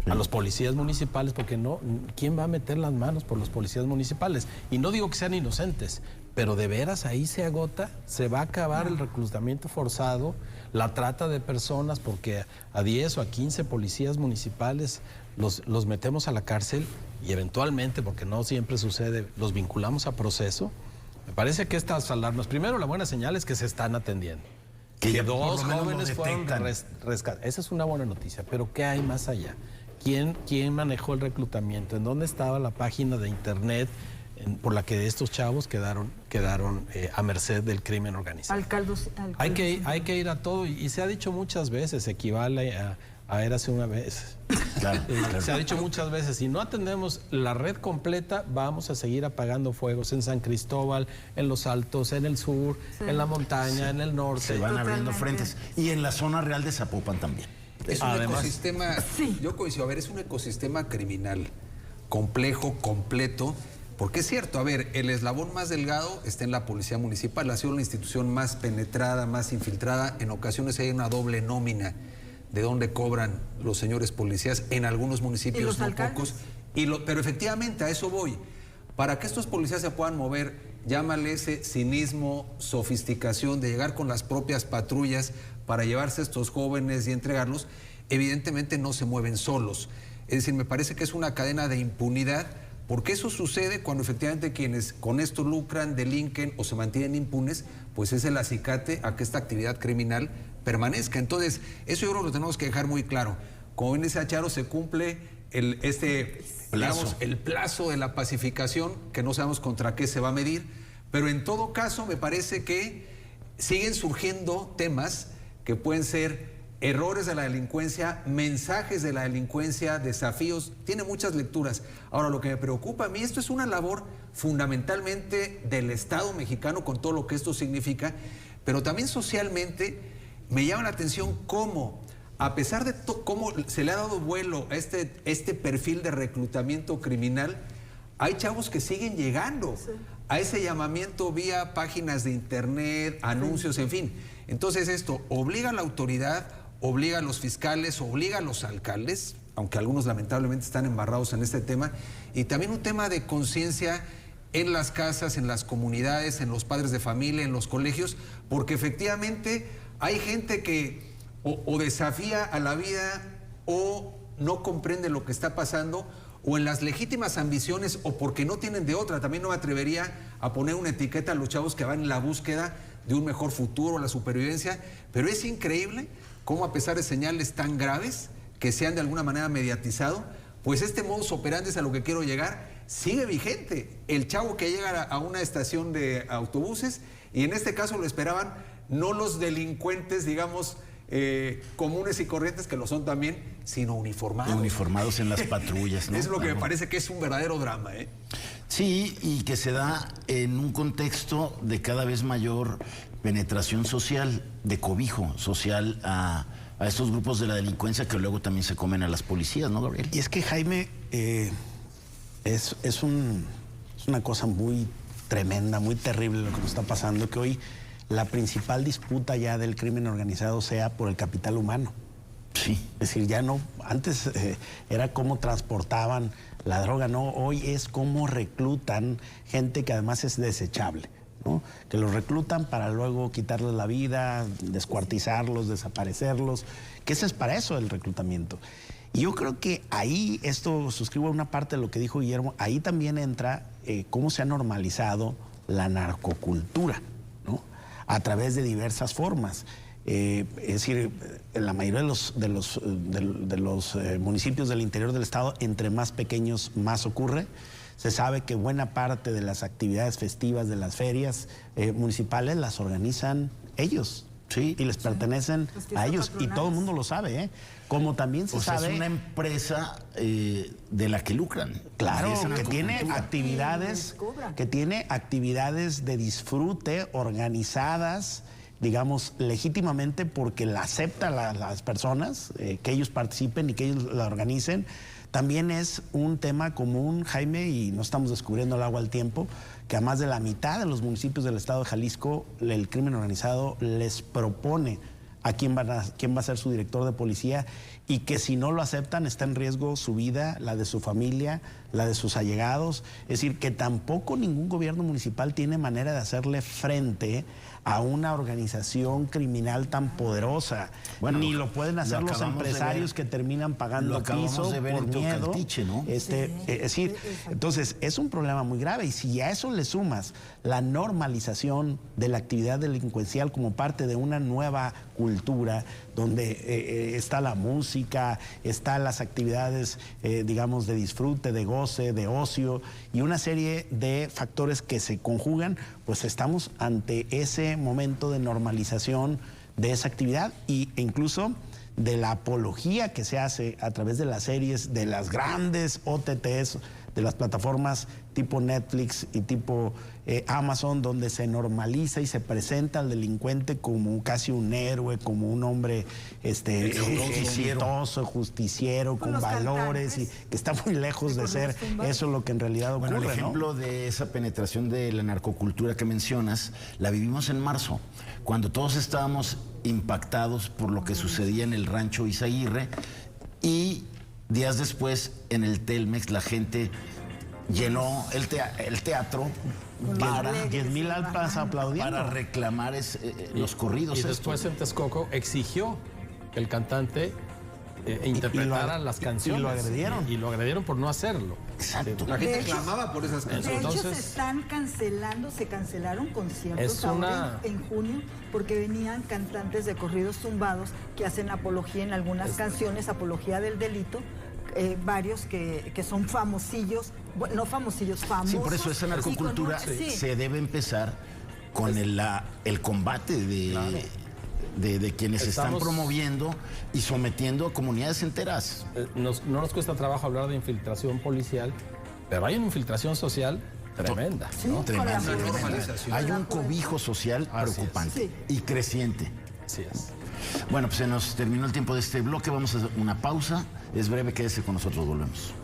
Sí. A los policías municipales, porque no, ¿quién va a meter las manos por los policías municipales? Y no digo que sean inocentes, pero de veras ahí se agota, se va a acabar el reclutamiento forzado, la trata de personas, porque a 10 o a 15 policías municipales los metemos a la cárcel y eventualmente, porque no siempre sucede, los vinculamos a proceso. Me parece que estas alarmas, primero la buena señal es que se están atendiendo. Que dos jóvenes fueron rescatados. Esa es una buena noticia, pero ¿qué hay más allá? ¿Quién manejó el reclutamiento? ¿En dónde estaba la página de internet por la que estos chavos quedaron a merced del crimen organizado? Hay que ir a todo, y se ha dicho muchas veces, equivale a érase una vez. Claro, Se ha dicho muchas veces, si no atendemos la red completa, vamos a seguir apagando fuegos en San Cristóbal, en Los Altos, en el sur, en la montaña, en el norte. Se van abriendo frentes. Y en la zona real de Zapopan también. Es un ecosistema, yo coincido, a ver, es un ecosistema criminal complejo, completo, porque es cierto, a ver, el eslabón más delgado está en la policía municipal, ha sido la institución más penetrada, más infiltrada, en ocasiones hay una doble nómina de dónde cobran los señores policías, en algunos municipios, no pocos. Pero efectivamente, a eso voy. Para que estos policías se puedan mover, llámale ese cinismo, sofisticación de llegar con las propias patrullas para llevarse a estos jóvenes y entregarlos, evidentemente no se mueven solos. Es decir, me parece que es una cadena de impunidad, porque eso sucede cuando efectivamente quienes con esto lucran, delinquen o se mantienen impunes, pues es el acicate a que esta actividad criminal permanezca. Entonces, eso yo creo que lo tenemos que dejar muy claro. Como bien decía Charo, se cumple el plazo de la pacificación, que no sabemos contra qué se va a medir, pero en todo caso me parece que siguen surgiendo temas que pueden ser errores de la delincuencia, mensajes de la delincuencia, desafíos, tiene muchas lecturas. Ahora, lo que me preocupa a mí, esto es una labor fundamentalmente del Estado mexicano con todo lo que esto significa, pero también socialmente me llama la atención cómo, a pesar de cómo se le ha dado vuelo a este perfil de reclutamiento criminal, hay chavos que siguen llegando a ese llamamiento vía páginas de internet, anuncios, en fin. Entonces esto obliga a la autoridad, obliga a los fiscales, obliga a los alcaldes, aunque algunos lamentablemente están embarrados en este tema, y también un tema de conciencia en las casas, en las comunidades, en los padres de familia, en los colegios, porque efectivamente hay gente que o desafía a la vida o no comprende lo que está pasando, o en las legítimas ambiciones, o porque no tienen de otra. También no me atrevería a poner una etiqueta a los chavos que van en la búsqueda de un mejor futuro, la supervivencia, pero es increíble cómo, a pesar de señales tan graves que se han de alguna manera mediatizado, pues este modus operandi, es a lo que quiero llegar, sigue vigente. El chavo que llega a una estación de autobuses, y en este caso lo esperaban no los delincuentes, digamos, comunes y corrientes, que lo son también, sino uniformados. Uniformados en las patrullas, ¿no? Es lo que me parece que es un verdadero drama, ¿eh? Sí, y que se da en un contexto de cada vez mayor penetración social, de cobijo social a a estos grupos de la delincuencia que luego también se comen a las policías, ¿no, Gabriel? Y es que, Jaime, es una cosa muy tremenda, muy terrible lo que nos está pasando, que hoy la principal disputa ya del crimen organizado sea por el capital humano. Sí. Es decir, ya no, antes era cómo transportaban la droga, no, hoy es cómo reclutan gente que además es desechable, ¿no? Que los reclutan para luego quitarles la vida, descuartizarlos, desaparecerlos, que ese es para eso el reclutamiento. Y yo creo que ahí, esto suscribo una parte de lo que dijo Guillermo, ahí también entra cómo se ha normalizado la narcocultura, ¿no? A través de diversas formas. Es decir, en la mayoría de los municipios del interior del estado, entre más pequeños más ocurre. Se sabe que buena parte de las actividades festivas de las ferias municipales las organizan ellos. Sí, y les pertenecen a ellos, y todo el mundo lo sabe, ¿eh? Como también se sabe... es una empresa de la que lucran. Claro, que tiene actividades de disfrute organizadas, digamos, legítimamente, porque la aceptan las personas, que ellos participen y que ellos la organicen. También es un tema común, Jaime, y no estamos descubriendo el agua al tiempo, que a más de la mitad de los municipios del estado de Jalisco, el crimen organizado les propone a quién va a ser su director de policía, y que si no lo aceptan está en riesgo su vida, la de su familia, la de sus allegados. Es decir, que tampoco ningún gobierno municipal tiene manera de hacerle frente a una organización criminal tan poderosa. Bueno, ni lo pueden hacer los empresarios que terminan pagando piso por miedo. Caltiche, ¿no? Es decir, entonces es un problema muy grave, y si a eso le sumas la normalización de la actividad delincuencial como parte de una nueva cultura, donde está la música, están las actividades, digamos, de disfrute, de goce, de ocio, y una serie de factores que se conjugan, pues estamos ante ese momento de normalización de esa actividad, e incluso de la apología que se hace a través de las series, de las grandes OTTs, de las plataformas tipo Netflix y tipo Amazon, donde se normaliza y se presenta al delincuente como casi un héroe, como un hombre exitoso, justiciero, con valores, y que está muy lejos de ser eso lo que en realidad ocurre. Bueno, el ejemplo, ¿no?, de esa penetración de la narcocultura que mencionas, la vivimos en marzo, cuando todos estábamos impactados por lo que sucedía en el rancho Izaguirre, y días después en el Telmex la gente llenó el teatro para 10,000 almas aplaudiendo, para reclamar los corridos. Y después en Texcoco exigió que el cantante interpretara las canciones. Y lo agredieron. Y lo agredieron por no hacerlo. Exacto. La gente clamaba por esas canciones. De hecho, se cancelaron conciertos ahora en junio, porque venían cantantes de corridos tumbados que hacen apología en algunas canciones, apología del delito. Varios que son famosillos, bueno, no famosillos, famosos. Sí, por eso esa narcocultura se debe empezar con el combate de quienes están promoviendo y sometiendo a comunidades enteras. No nos cuesta trabajo hablar de infiltración policial, pero hay una infiltración social tremenda. Sí, ¿no? Tremenda. Hay un cobijo social preocupante y creciente. Así es. Bueno, pues se nos terminó el tiempo de este bloque. Vamos a hacer una pausa. Es breve, quédese con nosotros, volvemos.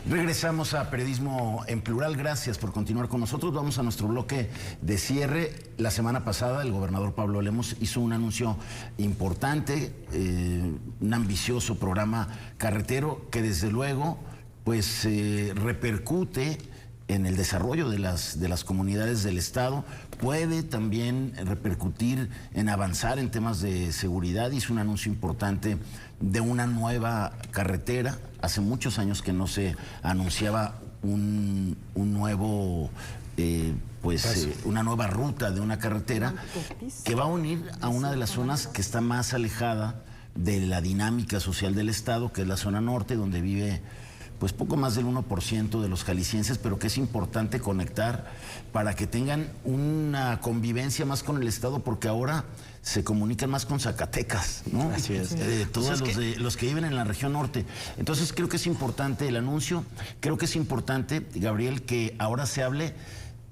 Regresamos a Periodismo en Plural. Gracias por continuar con nosotros. Vamos a nuestro bloque de cierre. La semana pasada el gobernador Pablo Lemos hizo un anuncio importante, un ambicioso programa carretero que desde luego pues repercute en el desarrollo de las comunidades del estado, puede también repercutir en avanzar en temas de seguridad. Hizo un anuncio importante de una nueva carretera. Hace muchos años que no se anunciaba un nuevo, una nueva ruta de una carretera que va a unir a una de las zonas que está más alejada de la dinámica social del estado, que es la zona norte, donde vive pues poco más del 1% de los jaliscienses, pero que es importante conectar para que tengan una convivencia más con el Estado, porque ahora se comunican más con Zacatecas, ¿no? Así es. Todos los que viven en la región norte. Entonces creo que es importante el anuncio, creo que es importante, Gabriel, que ahora se hable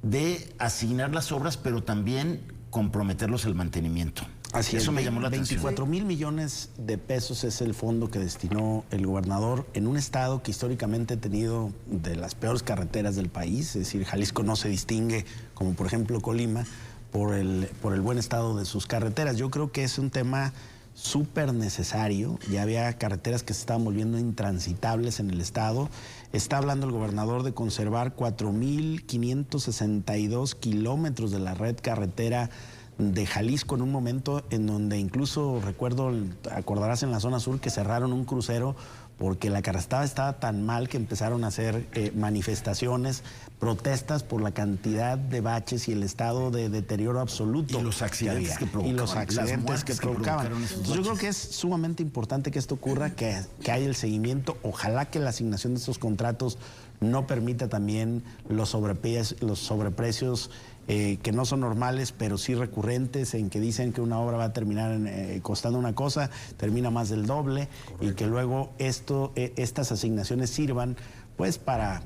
de asignar las obras, pero también comprometerlos al mantenimiento. Así Eso es. me llamó la atención. 24,000 millones de pesos es el fondo que destinó el gobernador en un estado que históricamente ha tenido de las peores carreteras del país. Es decir, Jalisco no se distingue, como por ejemplo Colima, por el buen estado de sus carreteras. Yo creo que es un tema súper necesario. Ya había carreteras que se estaban volviendo intransitables en el estado. Está hablando el gobernador de conservar 4,562 kilómetros de la red carretera de Jalisco, en un momento en donde incluso recuerdo, acordarás, en la zona sur, que cerraron un crucero porque la carretera estaba tan mal que empezaron a hacer manifestaciones, protestas por la cantidad de baches y el estado de deterioro absoluto. Y los accidentes que provocaban. Y los accidentes que provocaban. Entonces, yo creo que es sumamente importante que esto ocurra, que haya el seguimiento. Ojalá que la asignación de estos contratos no permita también los sobreprecios que no son normales, pero sí recurrentes, en que dicen que una obra va a terminar costando una cosa, termina más del doble. Correcto. Y que luego estas asignaciones sirvan pues para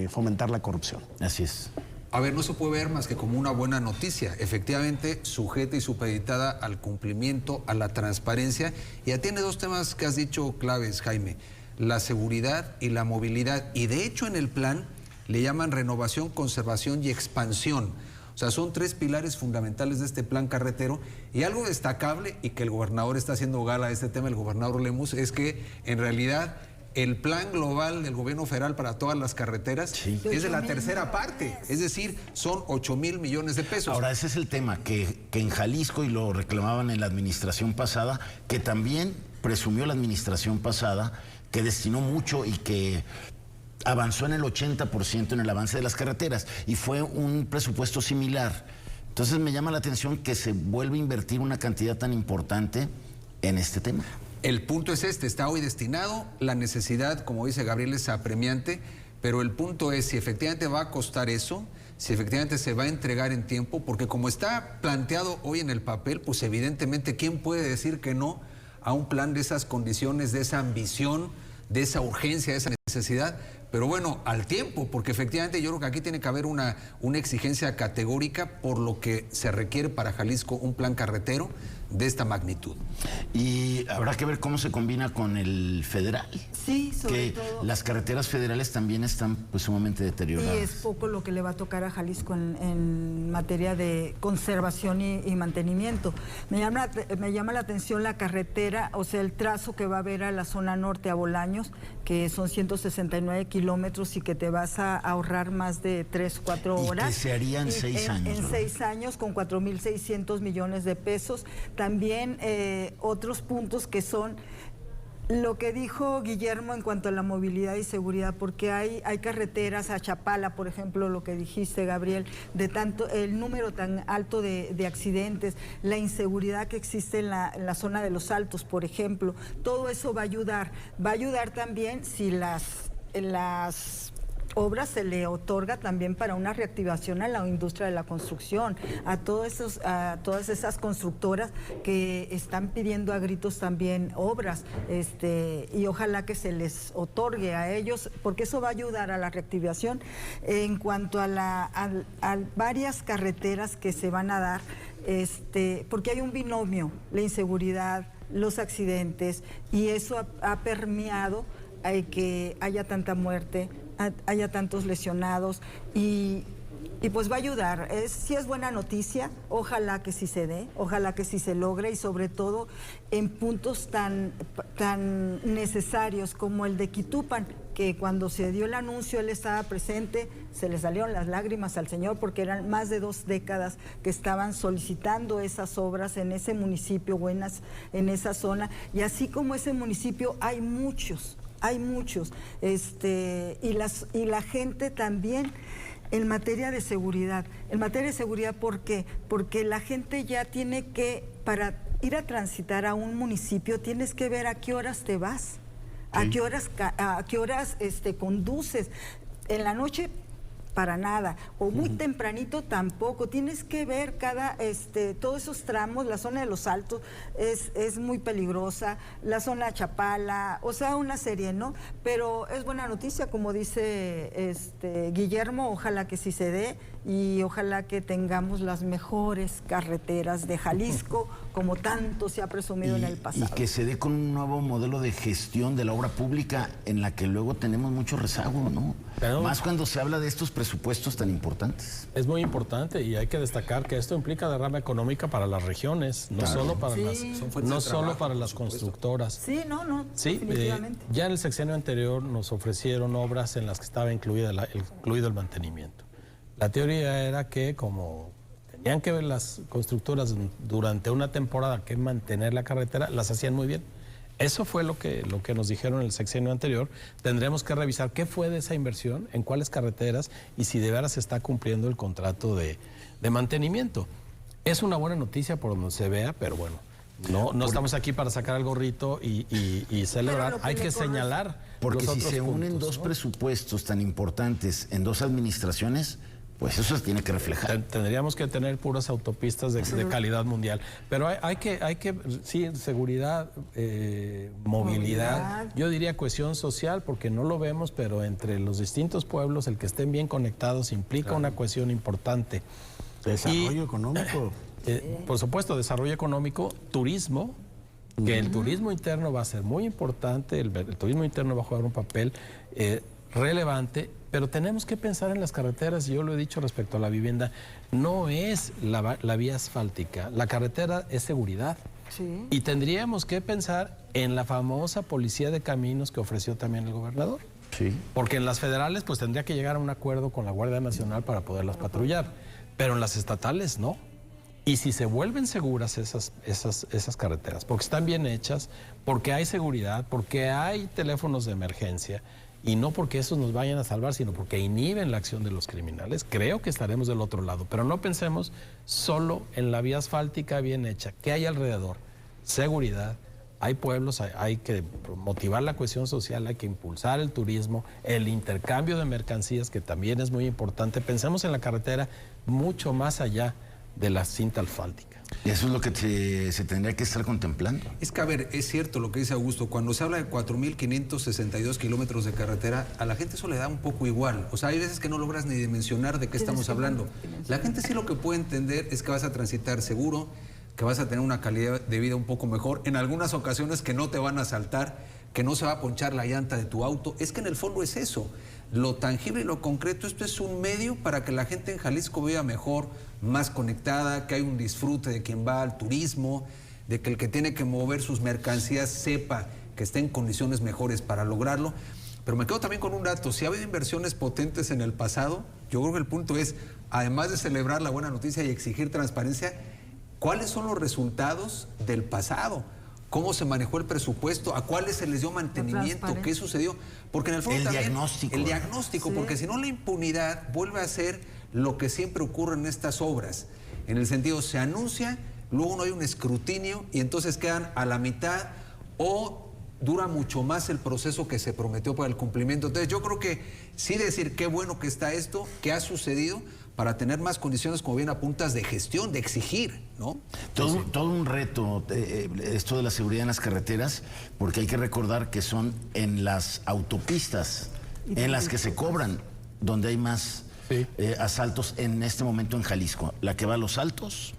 fomentar la corrupción. Así es. A ver, no se puede ver más que como una buena noticia, efectivamente sujeta y supeditada al cumplimiento, a la transparencia, y tiene dos temas que has dicho claves, Jaime: la seguridad y la movilidad. Y de hecho en el plan le llaman renovación, conservación y expansión. O sea, son tres pilares fundamentales de este plan carretero. Y algo destacable, y que el gobernador está haciendo gala de este tema, el gobernador Lemus, es que en realidad el plan global del gobierno federal para todas las carreteras es de la tercera parte. Es decir, son 8,000 millones de pesos. Ahora, ese es el tema, que en Jalisco, y lo reclamaban en la administración pasada, que también presumió la administración pasada, que destinó mucho y que avanzó en el 80% en el avance de las carreteras, y fue un presupuesto similar. Entonces me llama la atención que se vuelve a invertir una cantidad tan importante en este tema. El punto es está hoy destinado, la necesidad, como dice Gabriel, es apremiante, pero el punto es si efectivamente va a costar eso, si efectivamente se va a entregar en tiempo, porque como está planteado hoy en el papel, pues evidentemente, ¿quién puede decir que no a un plan de esas condiciones, de esa ambición, de esa urgencia, de esa necesidad? Pero bueno, al tiempo, porque efectivamente yo creo que aquí tiene que haber una exigencia categórica por lo que se requiere para Jalisco un plan carretero de esta magnitud. Y habrá que ver cómo se combina con el federal. Sí, sobre todo. Las carreteras federales también están pues sumamente deterioradas. Y es poco lo que le va a tocar a Jalisco en materia de conservación y mantenimiento. Me llama la atención la carretera, o sea, el trazo que va a haber a la zona norte, a Bolaños, que son 169 kilómetros y que te vas a ahorrar más de 3, 4 horas. Y que se haría en 6 años. En 6 años, con 4,600 millones de pesos. También otros puntos que son lo que dijo Guillermo en cuanto a la movilidad y seguridad, porque hay carreteras a Chapala, por ejemplo, lo que dijiste, Gabriel, de tanto el número tan alto de accidentes, la inseguridad que existe en la zona de los Altos, por ejemplo. Todo eso va a ayudar. Va a ayudar también si las obras se le otorga también para una reactivación a la industria de la construcción, a todas esas constructoras que están pidiendo a gritos también obras, y ojalá que se les otorgue a ellos, porque eso va a ayudar a la reactivación. En cuanto a varias carreteras que se van a dar, porque hay un binomio, la inseguridad, los accidentes, y eso ha permeado que haya tanta muerte, haya tantos lesionados, y pues va a ayudar. Sí es buena noticia, ojalá que sí se dé, ojalá que sí se logre, y sobre todo en puntos tan necesarios como el de Quitupan, que cuando se dio el anuncio él estaba presente, se le salieron las lágrimas al señor, porque eran más de 2 décadas que estaban solicitando esas obras en ese municipio, buenas en esa zona, y así como ese municipio hay muchos, y la gente también en materia de seguridad. ¿Por qué? Porque la gente ya tiene que, para ir a transitar a un municipio, tienes que ver a qué horas te vas. ¿A qué horas conduces? En la noche, para nada, o muy tempranito tampoco. Tienes que ver todos esos tramos. La zona de Los Altos es muy peligrosa, la zona de Chapala, o sea, una serie, ¿no? Pero es buena noticia, como dice Guillermo, ojalá que sí se dé y ojalá que tengamos las mejores carreteras de Jalisco, como tanto se ha presumido en el pasado. Y que se dé con un nuevo modelo de gestión de la obra pública en la que luego tenemos mucho rezago, ¿no? Pero, más cuando se habla de estos presupuestos tan importantes. Es muy importante y hay que destacar que esto implica derrama económica para las regiones, no solo para las constructoras. Sí, sí, definitivamente. Ya en el sexenio anterior nos ofrecieron obras en las que estaba incluido el mantenimiento. La teoría era que como tenían que ver las constructoras durante una temporada que mantener la carretera, las hacían muy bien. Eso fue lo que nos dijeron en el sexenio anterior. Tendremos que revisar qué fue de esa inversión, en cuáles carreteras y si de veras se está cumpliendo el contrato de mantenimiento. Es una buena noticia por donde se vea, pero bueno, no estamos aquí para sacar el gorrito y celebrar. Hay que señalar. Porque si se unen dos presupuestos tan importantes en dos administraciones, pues eso se tiene que reflejar. Tendríamos que tener puras autopistas de calidad mundial. Pero hay que sí, seguridad, movilidad, yo diría cohesión social, porque no lo vemos, pero entre los distintos pueblos, el que estén bien conectados implica una cohesión importante. Desarrollo económico. Por supuesto, desarrollo económico, turismo, que el turismo interno va a ser muy importante, el turismo interno va a jugar un papel relevante. Pero tenemos que pensar en las carreteras, y yo lo he dicho respecto a la vivienda, no es la vía asfáltica, la carretera es seguridad. Sí. Y tendríamos que pensar en la famosa policía de caminos que ofreció también el gobernador. Sí. Porque en las federales pues tendría que llegar a un acuerdo con la Guardia Nacional para poderlas patrullar, pero en las estatales no. Y si se vuelven seguras esas carreteras, porque están bien hechas, porque hay seguridad, porque hay teléfonos de emergencia, y no porque esos nos vayan a salvar, sino porque inhiben la acción de los criminales, creo que estaremos del otro lado. Pero no pensemos solo en la vía asfáltica bien hecha. ¿Qué hay alrededor? Seguridad, hay pueblos, hay que motivar la cohesión social, hay que impulsar el turismo, el intercambio de mercancías, que también es muy importante. Pensemos en la carretera mucho más allá de la cinta asfáltica. Y eso es lo que se tendría que estar contemplando. Es que, a ver, es cierto lo que dice Augusto, cuando se habla de 4.562 kilómetros de carretera, a la gente eso le da un poco igual. O sea, hay veces que no logras ni dimensionar de qué estamos hablando. La gente sí lo que puede entender es que vas a transitar seguro, que vas a tener una calidad de vida un poco mejor, en algunas ocasiones que no te van a asaltar, que no se va a ponchar la llanta de tu auto. Es que en el fondo es eso. Lo tangible y lo concreto, esto es un medio para que la gente en Jalisco viva mejor, más conectada, que hay un disfrute de quien va al turismo, de que el que tiene que mover sus mercancías sepa que esté en condiciones mejores para lograrlo. Pero me quedo también con un dato, si ha habido inversiones potentes en el pasado, yo creo que el punto es, además de celebrar la buena noticia y exigir transparencia, ¿cuáles son los resultados del pasado? ¿Cómo se manejó el presupuesto? ¿A cuáles se les dio mantenimiento? ¿Qué sucedió? Porque en el fondo el también... diagnóstico. El diagnóstico, sí. Porque si no la impunidad vuelve a ser lo que siempre ocurre en estas obras. En el sentido, se anuncia, luego no hay un escrutinio y entonces quedan a la mitad o dura mucho más el proceso que se prometió para el cumplimiento. Entonces yo creo que sí decir qué bueno que está esto, qué ha sucedido, para tener más condiciones, como bien apuntas, de gestión, de exigir, ¿no? Todo un reto esto de la seguridad en las carreteras, porque hay que recordar que son en las autopistas en las que se cobran, donde hay más asaltos en este momento en Jalisco. La que va a Los Altos,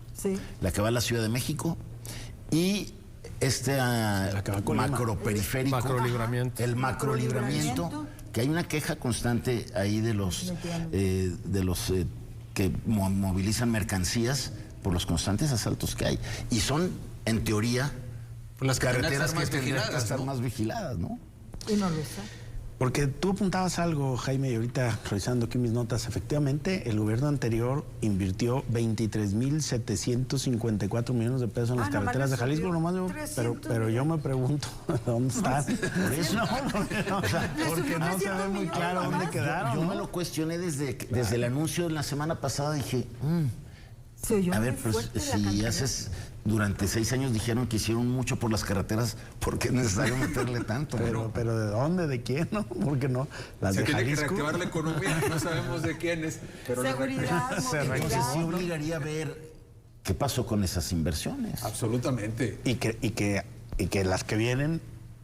la que va a la Ciudad de México y macroperiférico, el macrolibramiento, que hay una queja constante ahí de los que movilizan mercancías por los constantes asaltos que hay. Y son, en teoría, las carreteras que tendrían que estar más vigiladas, ¿no? Y no lo está. Porque tú apuntabas algo, Jaime, y ahorita revisando aquí mis notas, efectivamente el gobierno anterior invirtió 23.754 millones de pesos en las carreteras de Jalisco, pero yo me pregunto dónde están. Por eso porque no se ve muy claro dónde quedaron. Yo me lo cuestioné desde el anuncio de la semana pasada, dije, Se oyó A ver, muy pues fuerte la si cantidad. haces, durante 6 años dijeron que hicieron mucho por las carreteras, ¿por qué es necesario meterle tanto? Pero ¿de dónde? ¿De quién? ¿No? ¿Por qué no? Las Se de tiene que Jalisco. reactivar la economía, no sabemos de quiénes. Pero Seguridad, Entonces movilidad. sí obligaría a ver qué pasó con esas inversiones. Absolutamente. Y que las que vienen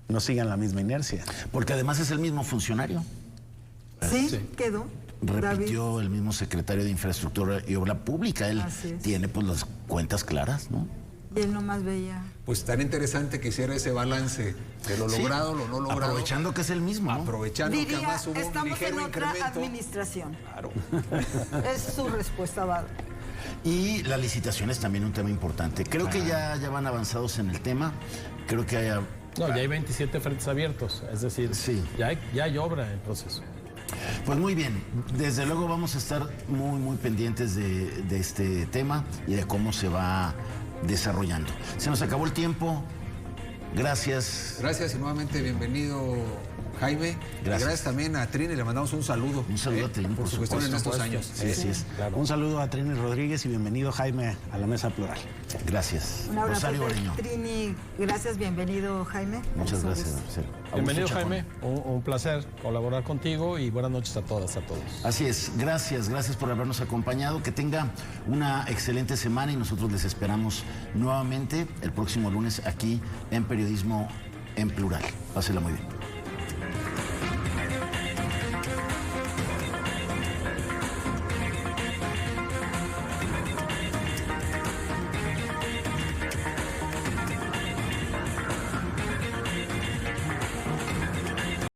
no sigan la misma inercia. Porque además es el mismo funcionario. Sí, quedó. Repitió el mismo secretario de Infraestructura y Obra Pública. Él Así es. tiene pues las cuentas claras, ¿no? Y él nomás veía. Pues tan interesante que hiciera ese balance de lo Sí, logrado, lo no logrado. aprovechando que es el mismo, ¿no? Aprovechando que Diría, además hubo un estamos ligero en otra incremento. administración. Claro. Es su respuesta, va. Y la licitación es también un tema importante. Creo que ya van avanzados en el tema. Creo que haya... No, ya hay 27 frentes abiertos, es decir, Sí. ya hay obra en proceso. Pues muy bien, desde luego vamos a estar muy pendientes de este tema y de cómo se va desarrollando. Se nos acabó el tiempo. Gracias. Gracias y nuevamente bienvenido, Jaime. Gracias. Y gracias también a Trini, le mandamos un saludo. Un saludo a Trini, por su gestión en estos años. Sí, así es. Un saludo a Trini Rodríguez y bienvenido, Jaime, a la Mesa Plural. Gracias. Un abrazo, Rosario Bareño. Trini. Gracias, bienvenido, Jaime. Muchas Es un gracias, gusto. Marcelo. Augusto Bienvenido, Chacón. Jaime. Un placer colaborar contigo y buenas noches a todas, a todos. Así es, gracias por habernos acompañado. Que tenga una excelente semana y nosotros les esperamos nuevamente el próximo lunes aquí en Periodismo en Plural. Pásela muy bien.